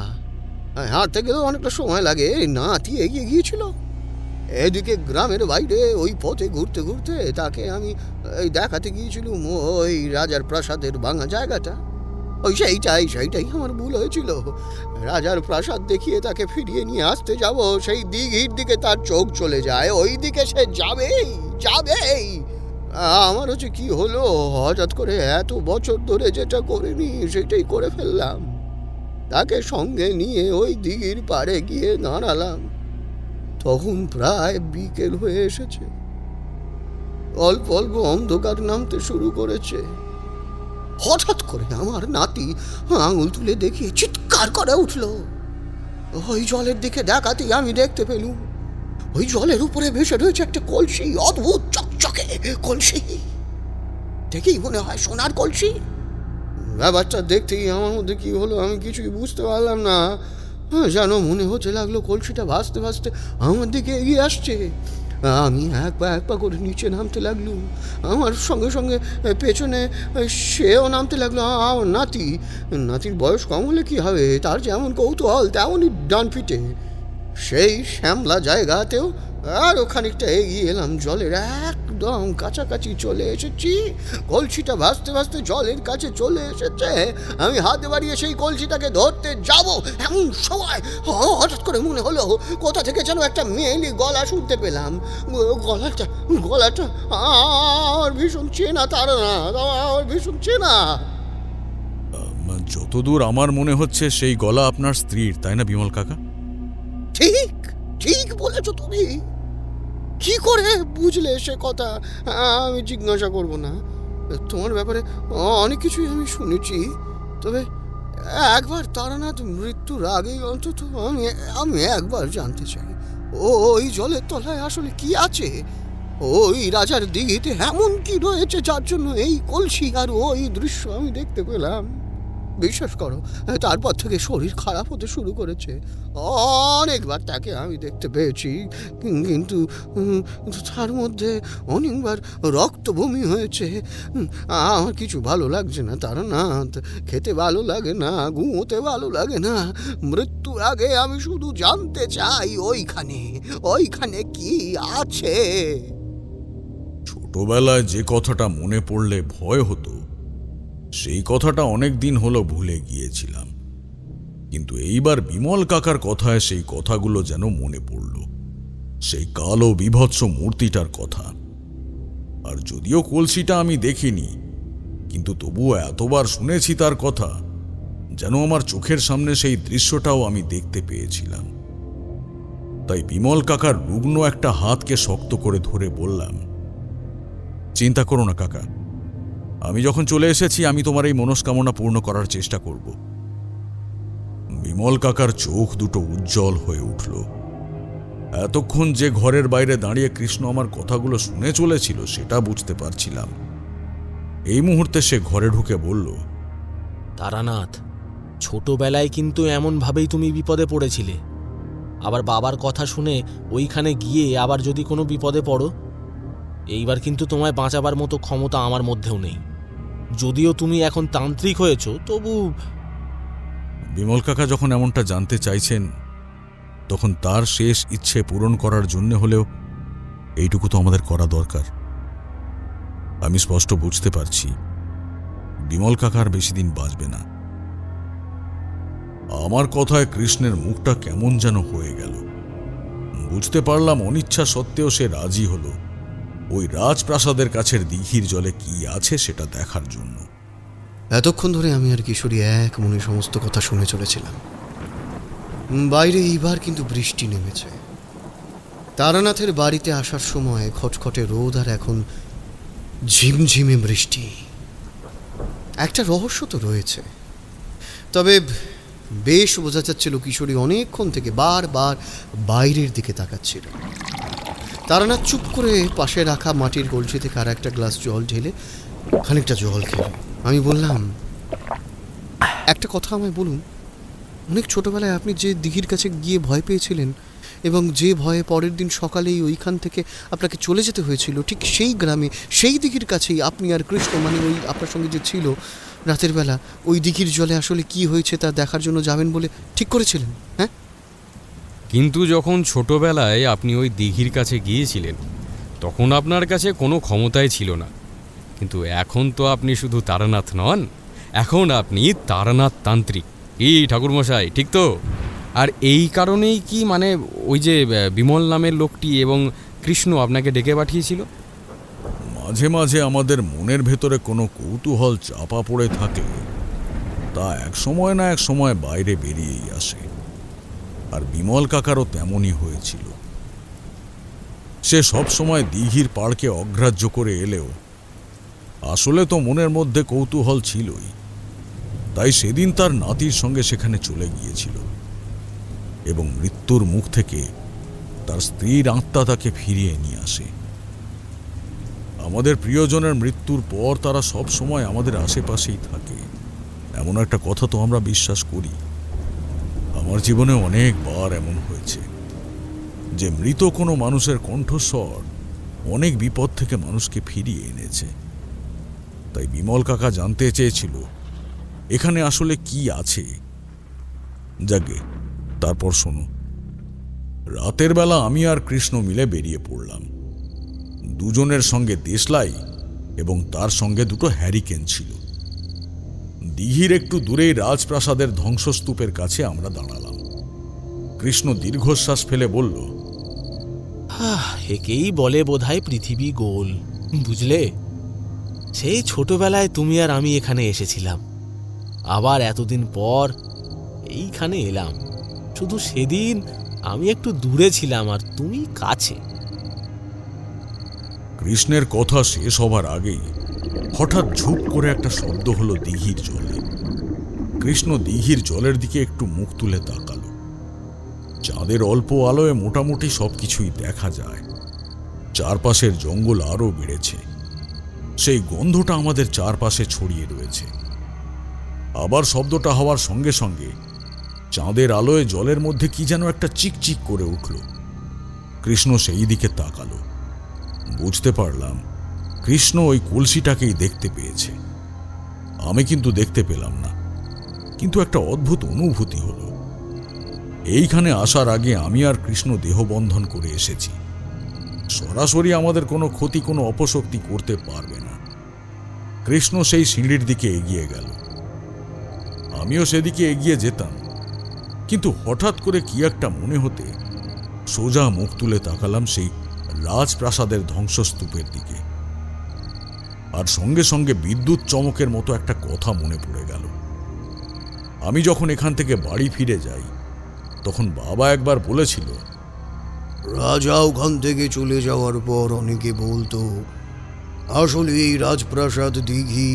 হাঁটতে গেলেও অনেকটা সময় লাগে। নাতি এগিয়ে গিয়েছিল। এদিকে গ্রামের বাইরে ওই পথে ঘুরতে ঘুরতে তাকে আমি দেখাতে গিয়েছিলাম ওই রাজার প্রাসাদের ভাঙা জায়গাটা। ওই সেইটাই আমার ভুল হয়েছিল। রাজার প্রাসাদ দেখিয়ে তাকে ফিরিয়ে নিয়ে আসতে যাব, সেই দিঘির দিকে তার চোখ চলে যায়। ওই দিকে সে যাবেই। আমার হচ্ছে কি হলো, হঠাৎ করে এত বছর ধরে যেটা করিনি সেটাই করে ফেললাম। তাকে সঙ্গে নিয়ে ওই দিঘির পাড়ে গিয়ে দাঁড়ালাম। তখন প্রায় বিকেল হয়ে এসেছে। অল্প অল্প অন্ধকার নামতে শুরু করেছে। হঠাৎ করে আমার নাতি আঙুল তুলে দেখিয়ে চিৎকার করে উঠল। ওই জলের দিকে দেখাতেই আমি দেখতে পেলুম ওই জলের উপরে ভেসে রয়েছে একটা কলসি, অদ্ভুত চকচকে কলসি। দেখেই মনে হয় সোনার কলসি। ব্যাপারটা দেখতেই আমার মধ্যে কি হলো আমি কিছুই বুঝতে পারলাম না। যেন মনে হতে লাগলো কলসিটা ভাসতে ভাসতে আমার দিকে এগিয়ে আসছে। আমি এক পা করে নিচে নামতে লাগলুম। আমার সঙ্গে সঙ্গে পেছনে সেও নামতে লাগলো। আমার নাতির বয়স কম হলে কি হবে, তার যেমন কৌতূহল তেমনই ডান পিঠে। সেই শ্যামলা জায়গাতেও আরও খানিকটা এগিয়ে এলাম। জলের একদম কাছাকাছি চলে এসেছি। কলসিটা ভাসতে ভাসতে জলের কাছে চলে এসেছে। আমি হাতে বাড়িয়ে সেই কলসিটাকে ধরতে যাব, এমন সময় হঠাৎ করে মনে হলো কোথা থেকে যেন একটা মেয়েলি গলা শুনতে পেলাম। গলাটা আমার ভীষণ চেনা। তারা না, আমার ভীষণ চেনা। যতদূর আমার মনে হচ্ছে সেই গলা আপনার স্ত্রীর, তাই না বিমল কাকা? ঠিক ঠিক বলেছ তুমি। কি করে বুঝলে সে কথা? আমি জিজ্ঞাসা করব না, তোমার ব্যাপারে অনেক কিছুই আমি শুনেছি। তবে একবার তারানাথ মৃত্যুর আগেই অন্তত আমি একবার জানতে চাই, ওই জলের তলায় আসলে কি আছে? ওই রাজার দিঘিতে এমন কি রয়েছে যার জন্য এই কলসি আর ওই দৃশ্য আমি দেখতে পেলাম? বিশ্বাস করো, তারপর থেকে শরীর খারাপ হতে শুরু করেছে। অনেকবার তাকে আমি দেখতে পেয়েছি, কিন্তু তার মধ্যে অনেকবার রক্ত বমি হয়েছে। আমার কিছু ভালো লাগছে না তারানাথ, খেতে ভালো লাগে না, ঘুমোতে ভালো লাগে না। মৃত্যুর আগে আমি শুধু জানতে চাই ওইখানে কি আছে। ছোটবেলায় যে কথাটা মনে পড়লে ভয় হতো, সেই কথাটা অনেক দিন হলো ভুলে গিয়েছিলাম, কিন্তু এইবার বিমল কাকার কথায় সেই কথাগুলো যেন মনে পড়ল, সেই কালো বিভৎস মূর্তিটার কথা। আর যদিও কলসিটা আমি দেখিনি, কিন্তু তবুও এতবার শুনেছি তার কথা, যেন আমার চোখের সামনে সেই দৃশ্যটাও আমি দেখতে পেয়েছিলাম। তাই বিমল কাকার রুগ্ন একটা হাতকে শক্ত করে ধরে বললাম, চিন্তা করো না কাকা, আমি যখন চলে এসেছি আমি তোমার এই মনস্কামনা পূর্ণ করার চেষ্টা করব। বিমল কাকার চোখ দুটো উজ্জ্বল হয়ে উঠল। এতক্ষণ যে ঘরের বাইরে দাঁড়িয়ে কৃষ্ণ আমার কথাগুলো শুনে চলেছিল সেটা বুঝতে পারছিলাম। এই মুহূর্তে সে ঘরে ঢুকে বলল, তারানাথ, ছোটবেলায় কিন্তু এমনভাবেই তুমি বিপদে পড়েছিলে। আবার বাবার কথা শুনে ওইখানে গিয়ে আবার যদি কোনো বিপদে পড়ো, এইবার কিন্তু তোমায় বাঁচাবার মতো ক্ষমতা আমার মধ্যেও নেই। যদিও তুমি এখন তান্ত্রিক হয়েছ, তবু। বিমল কাকা যখন এমনটা জানতে চাইছেন, তখন তার শেষ ইচ্ছে পূরণ করার জন্য হলেও এইটুকু তো আমাদের করা দরকার। আমি স্পষ্ট বুঝতে পারছি বিমল কাকার বেশি দিন বাঁচবে না। আমার কথায় কৃষ্ণের মুখটা কেমন যেন হয়ে গেল। বুঝতে পারলাম অনিচ্ছা সত্ত্বেও সে রাজি হলো ওই রাজপ্রাসাদের কাছের দিঘির জলে কি আছে সেটা দেখার জন্য। এতক্ষণ ধরে আমি আর কিশোরী এক মনে সমস্ত কথা শুনে চলেছিলাম। বাইরে এইবার কিন্তু বৃষ্টি নেমেছে। তারানাথের বাড়িতে আসার সময় খটখটে রোদ, আর এখন ঝিমঝিমে বৃষ্টি। একটা রহস্য তো রয়েছে, তবে বেশ বোঝা যাচ্ছিল কিশোরী অনেকক্ষণ থেকে বারবার বাইরের দিকে তাকাচ্ছিল। তারানাথ চুপ করে পাশে রাখা মাটির কলসি থেকে আর একটা গ্লাস জল ঢেলে খানিকটা জল খেল। আমি বললাম, একটা কথা আমায় বলুন, অনেক ছোটবেলায় আপনি যে দিঘির কাছে গিয়ে ভয় পেয়েছিলেন এবং যে ভয়ে পরের দিন সকালেই ওইখান থেকে আপনাকে চলে যেতে হয়েছিল, ঠিক সেই গ্রামে সেই দিঘির কাছেই আপনি আর কৃষ্ণ, মানে ওই আপনার সঙ্গে যে ছিল, রাতের বেলা ওই দিঘির জলে আসলে কি হয়েছে তা দেখার জন্য যাবেন বলে ঠিক করেছিলেন? হ্যাঁ, কিন্তু যখন ছোটবেলায় আপনি ওই দিঘির কাছে গিয়েছিলেন, তখন আপনার কাছে কোনো ক্ষমতাই ছিল না। কিন্তু এখন তো আপনি শুধু তারানাথ নন, এখন আপনি তারানাথ তান্ত্রিক। এই ঠাকুরমশাই, ঠিক তো? আর এই কারণেই কি মানে ওই যে বিমল নামের লোকটি এবং কৃষ্ণ আপনাকে ডেকে পাঠিয়েছিল? মাঝে মাঝে আমাদের মনের ভেতরে কোনো কৌতূহল চাপা পড়ে থাকে, তা এক সময় না এক সময় বাইরে বেরিয়েই আসে। আর বিমল কাকারও তেমনই হয়েছিল। সে সব সময় দিঘির পাড়কে অগ্রাহ্য করে এলেও আসলে তো মনের মধ্যে কৌতূহল ছিলই। তাই সেদিন তার নাতির সঙ্গে সেখানে চলে গিয়েছিল এবং মৃত্যুর মুখ থেকে তার স্ত্রীর আত্মা তাকে ফিরিয়ে নিয়ে আসে। আমাদের প্রিয়জনের মৃত্যুর পর তারা সব সময় আমাদের আশেপাশেই থাকে, এমন একটা কথা তো আমরা বিশ্বাস করি। আমার জীবনে অনেকবার এমন হয়েছে যে মৃত কোনো মানুষের কণ্ঠস্বর অনেক বিপদ থেকে মানুষকে ফিরিয়ে এনেছে। তাই বিমল কাকা জানতে চেয়েছিল এখানে আসলে কি আছে। যাকে তারপর শোনো, রাতের বেলা আমি আর কৃষ্ণ মিলে বেরিয়ে পড়লাম। দুজনের সঙ্গে দেশলাই এবং তার সঙ্গে দুটো হ্যারিকেন ছিল। দিঘির একটু দূরেই রাজপ্রাসাদের ধ্বংসস্তূপের কাছে আমরা দাঁড়ালাম। কৃষ্ণ দীর্ঘশ্বাস ফেলে বলল, একেই বলে বোধহয় পৃথিবী গোল। বুঝলে, সেই ছোটবেলায় তুমি আর আমি এখানে এসেছিলাম। আবার এতদিন পর এইখানে এলাম। শুধু সেদিন আমি একটু দূরে ছিলাম আর তুমি কাছে। কৃষ্ণের কথা শেষ হবার আগেই হঠাৎ ঝুপ করে একটা শব্দ হলো দিঘির জলে। কৃষ্ণ দিঘির জলের দিকে একটু মুখ তুলে তাকালো। চাঁদের অল্প আলোয় মোটামুটি সবকিছুই দেখা যায়। চারপাশের জঙ্গল আরো বেড়েছে, সেই গন্ধটা আমাদের চারপাশে ছড়িয়ে রয়েছে। আবার শব্দটা হওয়ার সঙ্গে সঙ্গে চাঁদের আলোয় জলের মধ্যে কি যেন একটা চিকচিক করে উঠল। কৃষ্ণ সেই দিকে তাকালো। বুঝতে পারলাম কৃষ্ণ ওই কলসিটাকেই দেখতে পেয়েছে। আমি কিন্তু দেখতে পেলাম না, কিন্তু একটা অদ্ভুত অনুভূতি হলো। এইখানে আসার আগে আমি আর কৃষ্ণ দেহবন্ধন করে এসেছি। সরাসরি আমাদের কোনো ক্ষতি, কোনো অপশক্তি করতে পারবে না। কৃষ্ণ সেই সিঁড়ির দিকে এগিয়ে গেল, আমিও সেদিকে এগিয়ে যেতাম, কিন্তু হঠাৎ করে কি একটা মনে হতে সোজা মুখ তুলে তাকালাম সেই রাজপ্রাসাদের ধ্বংসস্তূপের দিকে। আর সঙ্গে সঙ্গে বিদ্যুৎ চমকের মতো একটা কথা মনে পড়ে গেল। আমি যখন এখান থেকে বাড়ি ফিরে যাই তখন বাবা একবার বলেছিল, রাজা ওখান থেকে চলে যাওয়ার পর অনেকে বলতো আসলে এই রাজপ্রাসাদ, দিঘি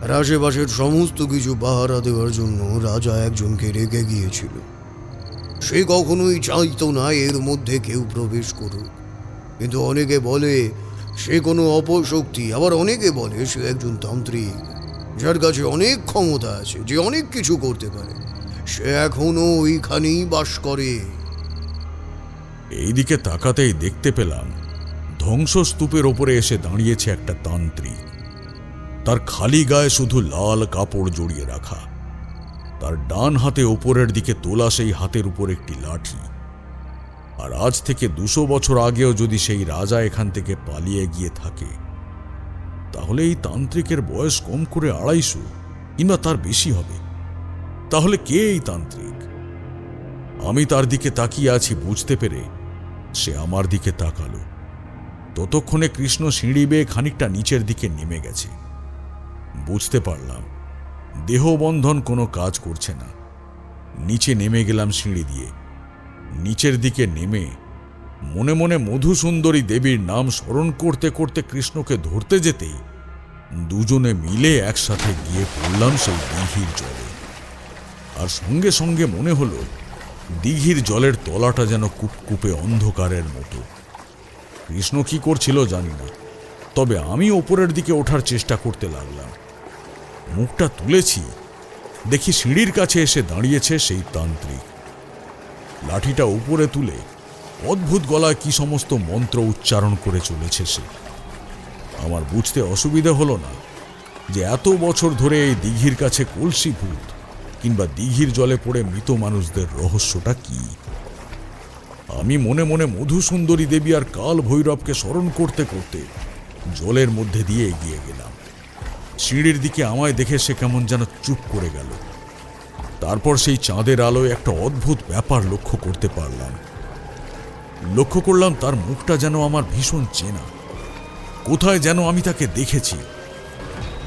আর আশেপাশের সমস্ত কিছু পাহারা দেওয়ার জন্য রাজা একজনকে রেখে গিয়েছিল। সে কখনোই চাইতো না এর মধ্যে কেউ প্রবেশ করুক। কিন্তু অনেকে বলে সে কোনো অপশক্তি, আবার অনেকে বলে সে একজন তান্ত্রিক যার কাছে অনেক ক্ষমতা আছে, যে অনেক কিছু করতে পারে। সে এখনো ওইখানেই বাস করে। এই দিকে তাকাতেই দেখতে পেলাম ধ্বংসস্তূপের ওপরে এসে দাঁড়িয়েছে একটা তান্ত্রিক। তার খালি গায়ে শুধু লাল কাপড় জড়িয়ে রাখা। তার ডান হাতে ওপরের দিকে তোলা সেই হাতের উপর একটি লাঠি। আর আজ থেকে 200 বছর আগেও যদি সেই রাজা এখান থেকে পালিয়ে গিয়ে থাকে, তাহলে এই তান্ত্রিকের বয়স কম করে 250 কিংবা তার বেশি হবে। তাহলে কে এই তান্ত্রিক? আমি তার দিকে তাকিয়ে আছি বুঝতে পেরে সে আমার দিকে তাকালো। ততক্ষণে কৃষ্ণ সিঁড়ি বেয়ে খানিকটা নিচের দিকে নেমে গেছে। বুঝতে পারলাম দেহবন্ধন কোনো কাজ করছে না। নিচে নেমে গেলাম সিঁড়ি দিয়ে। নিচের দিকে নেমে মনে মনে মধুসুন্দরী দেবীর নাম স্মরণ করতে করতে কৃষ্ণকে ধরতে যেতেই দুজনে মিলে একসাথে গিয়ে পড়লাম সেই দিঘির জলে। আর সঙ্গে সঙ্গে মনে হলো দিঘির জলের তলাটা যেন কুপকুপে অন্ধকারের মতো। কৃষ্ণ কি করছিল জানি না, তবে আমি ওপরের দিকে ওঠার চেষ্টা করতে লাগলাম। মুখটা তুলেছি, দেখি সিঁড়ির কাছে এসে দাঁড়িয়েছে সেই তান্ত্রিক। লাঠিটা উপরে তুলে অদ্ভুত গলায় কি সমস্ত মন্ত্র উচ্চারণ করে চলেছে সে। আমার বুঝতে অসুবিধা হলো না যে এত বছর ধরে এই দিঘির কাছে কলসি ভূত কিংবা দিঘির জলে পড়ে মৃত মানুষদের রহস্যটা কি। আমি মনে মনে মধুসুন্দরী দেবী আর কাল ভৈরবকে স্মরণ করতে করতে জলের মধ্যে দিয়ে এগিয়ে গেলাম। সিঁড়ির দিকে আমায় দেখে সে কেমন যেন চুপ করে গেল। তারপর সেই চাঁদের আলোয় একটা অদ্ভুত ব্যাপার লক্ষ্য করতে পারলাম। লক্ষ্য করলাম তার মুখটা যেন আমার ভীষণ চেনা। কোথায় যেন আমি তাকে দেখেছি,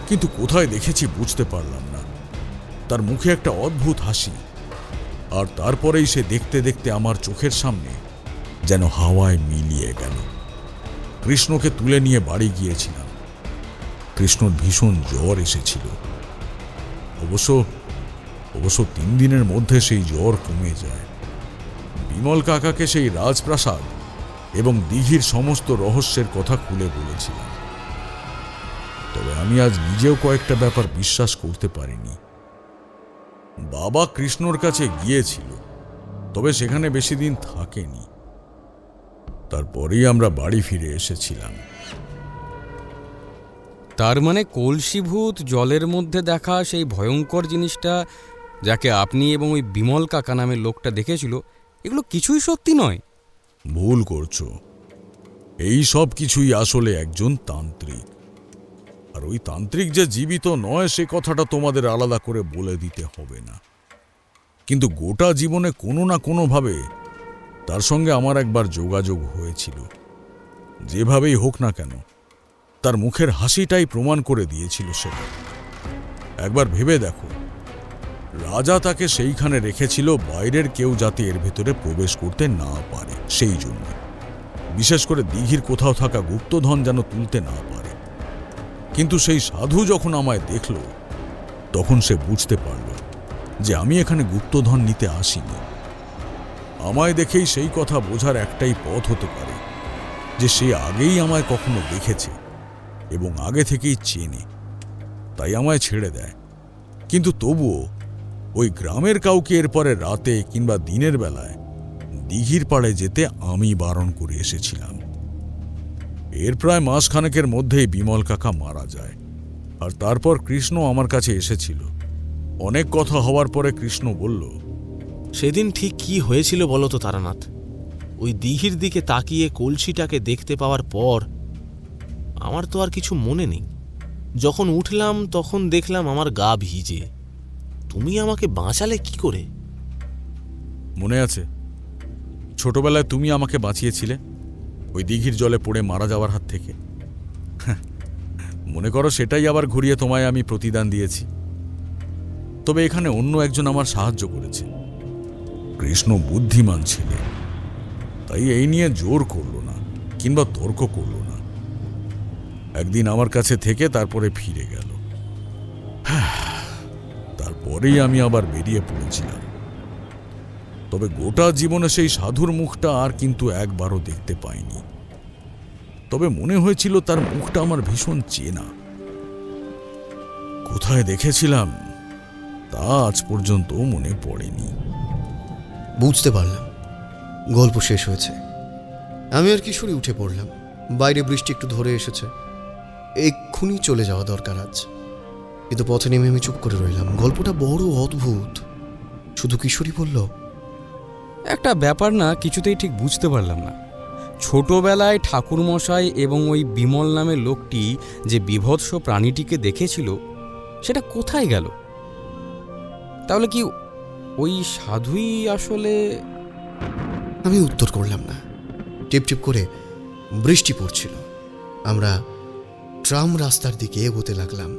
কিন্তু কোথায় দেখেছি বুঝতে পারলাম না। তার মুখে একটা অদ্ভুত হাসি, আর তারপরেই সে দেখতে দেখতে আমার চোখের সামনে যেন হাওয়ায় মিলিয়ে গেল। কৃষ্ণকে তুলে নিয়ে বাড়ি গিয়েছিলাম। কৃষ্ণর ভীষণ জ্বর এসেছিল। অবশ্য 3 দিনের মধ্যে সেই জ্বর কমে যায়। বিমল কাকাকে সেই রাজপ্রাসাদ এবং দিঘির সমস্ত রহস্যের কথা খুলে বলেছিলাম। তবে আমি আজ নিজেও কয়েকটা ব্যাপার বিশ্বাস করতে পারিনি। বাবা কৃষ্ণর কাছে গিয়েছিল, তবে সেখানে বেশি দিন থাকেনি। তারপরেই আমরা বাড়ি ফিরে এসেছিলাম। তার মানে কলসিভূত জলের মধ্যে দেখা সেই ভয়ঙ্কর জিনিসটা, যাকে আপনি এবং ওই বিমল কাকা নামের লোকটা দেখেছিল, এগুলো কিছুই সত্যি নয়। ভুল করছো। এই সব কিছুই আসলে একজন তান্ত্রিক। আর ওই তান্ত্রিক যে জীবিত নয় সে কথাটা তোমাদের আলাদা করে বলে দিতে হবে না। কিন্তু গোটা জীবনে কোনো না কোনোভাবে তার সঙ্গে আমার একবার যোগাযোগ হয়েছিল। যেভাবেই হোক না কেন, তার মুখের হাসিটাই প্রমাণ করে দিয়েছিল সেটা। একবার ভেবে দেখো, রাজা তাকে সেইখানে রেখেছিল বাইরের কেউ যাতে এর ভেতরে প্রবেশ করতে না পারে, সেই জন্য। বিশেষ করে দিঘির কোথাও থাকা গুপ্তধন যেন তুলতে না পারে। কিন্তু সেই সাধু যখন আমায় দেখল, তখন সে বুঝতে পারল যে আমি এখানে গুপ্তধন নিতে আসিনি। আমায় দেখেই সেই কথা বোঝার একটাই পথ হতে পারে যে সে আগেই আমায় কখনো দেখেছে এবং আগে থেকেই চেনে, তাই আমায় ছেড়ে দেয়। কিন্তু তবুও ওই গ্রামের কাউকে এরপরে রাতে কিংবা দিনের বেলায় দিঘির পাড়ে যেতে আমি বারণ করে এসেছিলাম। এর প্রায় মাসখানেকের মধ্যেই বিমল কাকা মারা যায়, আর তারপর কৃষ্ণ আমার কাছে এসেছিল। অনেক কথা হওয়ার পরে কৃষ্ণ বলল, সেদিন ঠিক কি হয়েছিল বলো তো তারানাথ? ওই দিঘির দিকে তাকিয়ে কলসিটাকে দেখতে পাওয়ার পর আমার তো আর কিছু মনে নেই। যখন উঠলাম তখন দেখলাম আমার গা ভিজে। তুমি আমাকে বাঁচালে কি করে? মনে আছে ছোটবেলায় তুমি আমাকে বাঁচিয়েছিলে ওই দিঘির জলে পড়ে মারা যাওয়ার হাত থেকে? মনে করো সেটাই আবার ঘুরিয়ে তোমায় আমি প্রতিদান দিয়েছি। তবে এখানে অন্য একজন আমার সাহায্য করেছে। কৃষ্ণ বুদ্ধিমান ছিলেন, তাই এই নিয়ে জোর করল না কিংবা তর্ক করল না। একদিন আমার কাছে থেকে তারপরে ফিরে গেল। তারপরেই আমি আবার বেরিয়ে পড়েছিলাম। তবে গোটা জীবনে সেই সাধুর মুখটা আর কিন্তু একবারও দেখতে পাইনি। তবে মনে হয়েছিল তার মুখটা আমার ভীষণ চেনা। কোথায় দেখেছিলাম তা আজ পর্যন্ত মনে পড়েনি। বুঝতে পারলাম গল্প শেষ হয়েছে। আমি আর কিশোরী উঠে পড়লাম। বাইরে বৃষ্টি একটু ধরে এসেছে, এক্ষুনি চলে যাওয়া দরকার আজ। কিন্তু পথে নেমে আমি চুপ করে রইলাম। গল্পটা বড় অদ্ভুত। শুধু কিশোরী বলল, একটা ব্যাপার না কিছুতেই ঠিক বুঝতে পারলাম না। ছোটবেলায় ঠাকুরমশাই এবং ওই বিমল নামের লোকটি যে বিভৎস প্রাণীটিকে দেখেছিল সেটা কোথায় গেল? তাহলে কি ওই সাধুই আসলে? আমি উত্তর করলাম না। টিপ টিপ করে বৃষ্টি পড়ছিল। আমরা ট্রাম রাস্তার দিকে এগোতে লাগলাম।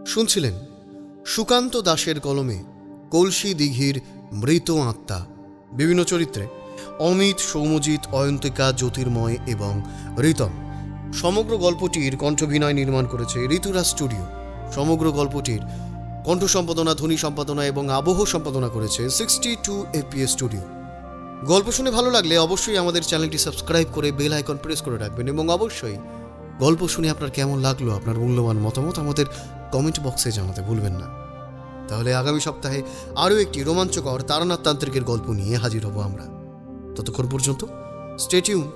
শুনছিলেন সুকান্ত দাশের কলমে কলসি দিঘির মৃত আত্মা। বিভিন্ন চরিত্রে অমিত, সৌম্যজিৎ, অয়ন্তিকা, জ্যোতির্ময় এবং ঋতম। সমগ্র গল্পটির কণ্ঠভিনয় নির্মাণ করেছে ঋতুরাজ স্টুডিও। সমগ্র গল্পটির কণ্ঠ সম্পাদনা, ধ্বনি সম্পাদনা এবং আবহ সম্পাদনা করেছে 62 APS স্টুডিও। গল্প শুনে ভালো লাগলে অবশ্যই আমাদের চ্যানেলটি সাবস্ক্রাইব করে বেল আইকন প্রেস করে রাখবেন এবং অবশ্যই গল্প শুনে আপনার কেমন লাগলো আপনার মূল্যবান মতামত আমাদের কমেন্ট বক্সে জানাতে ভুলবেন না। তাহলে আগামী সপ্তাহে আরও একটি রোমাঞ্চকর তারানাথ তান্ত্রিকের গল্প নিয়ে হাজির হব আমরা। ততক্ষণ পর্যন্ত স্টে টিউনড।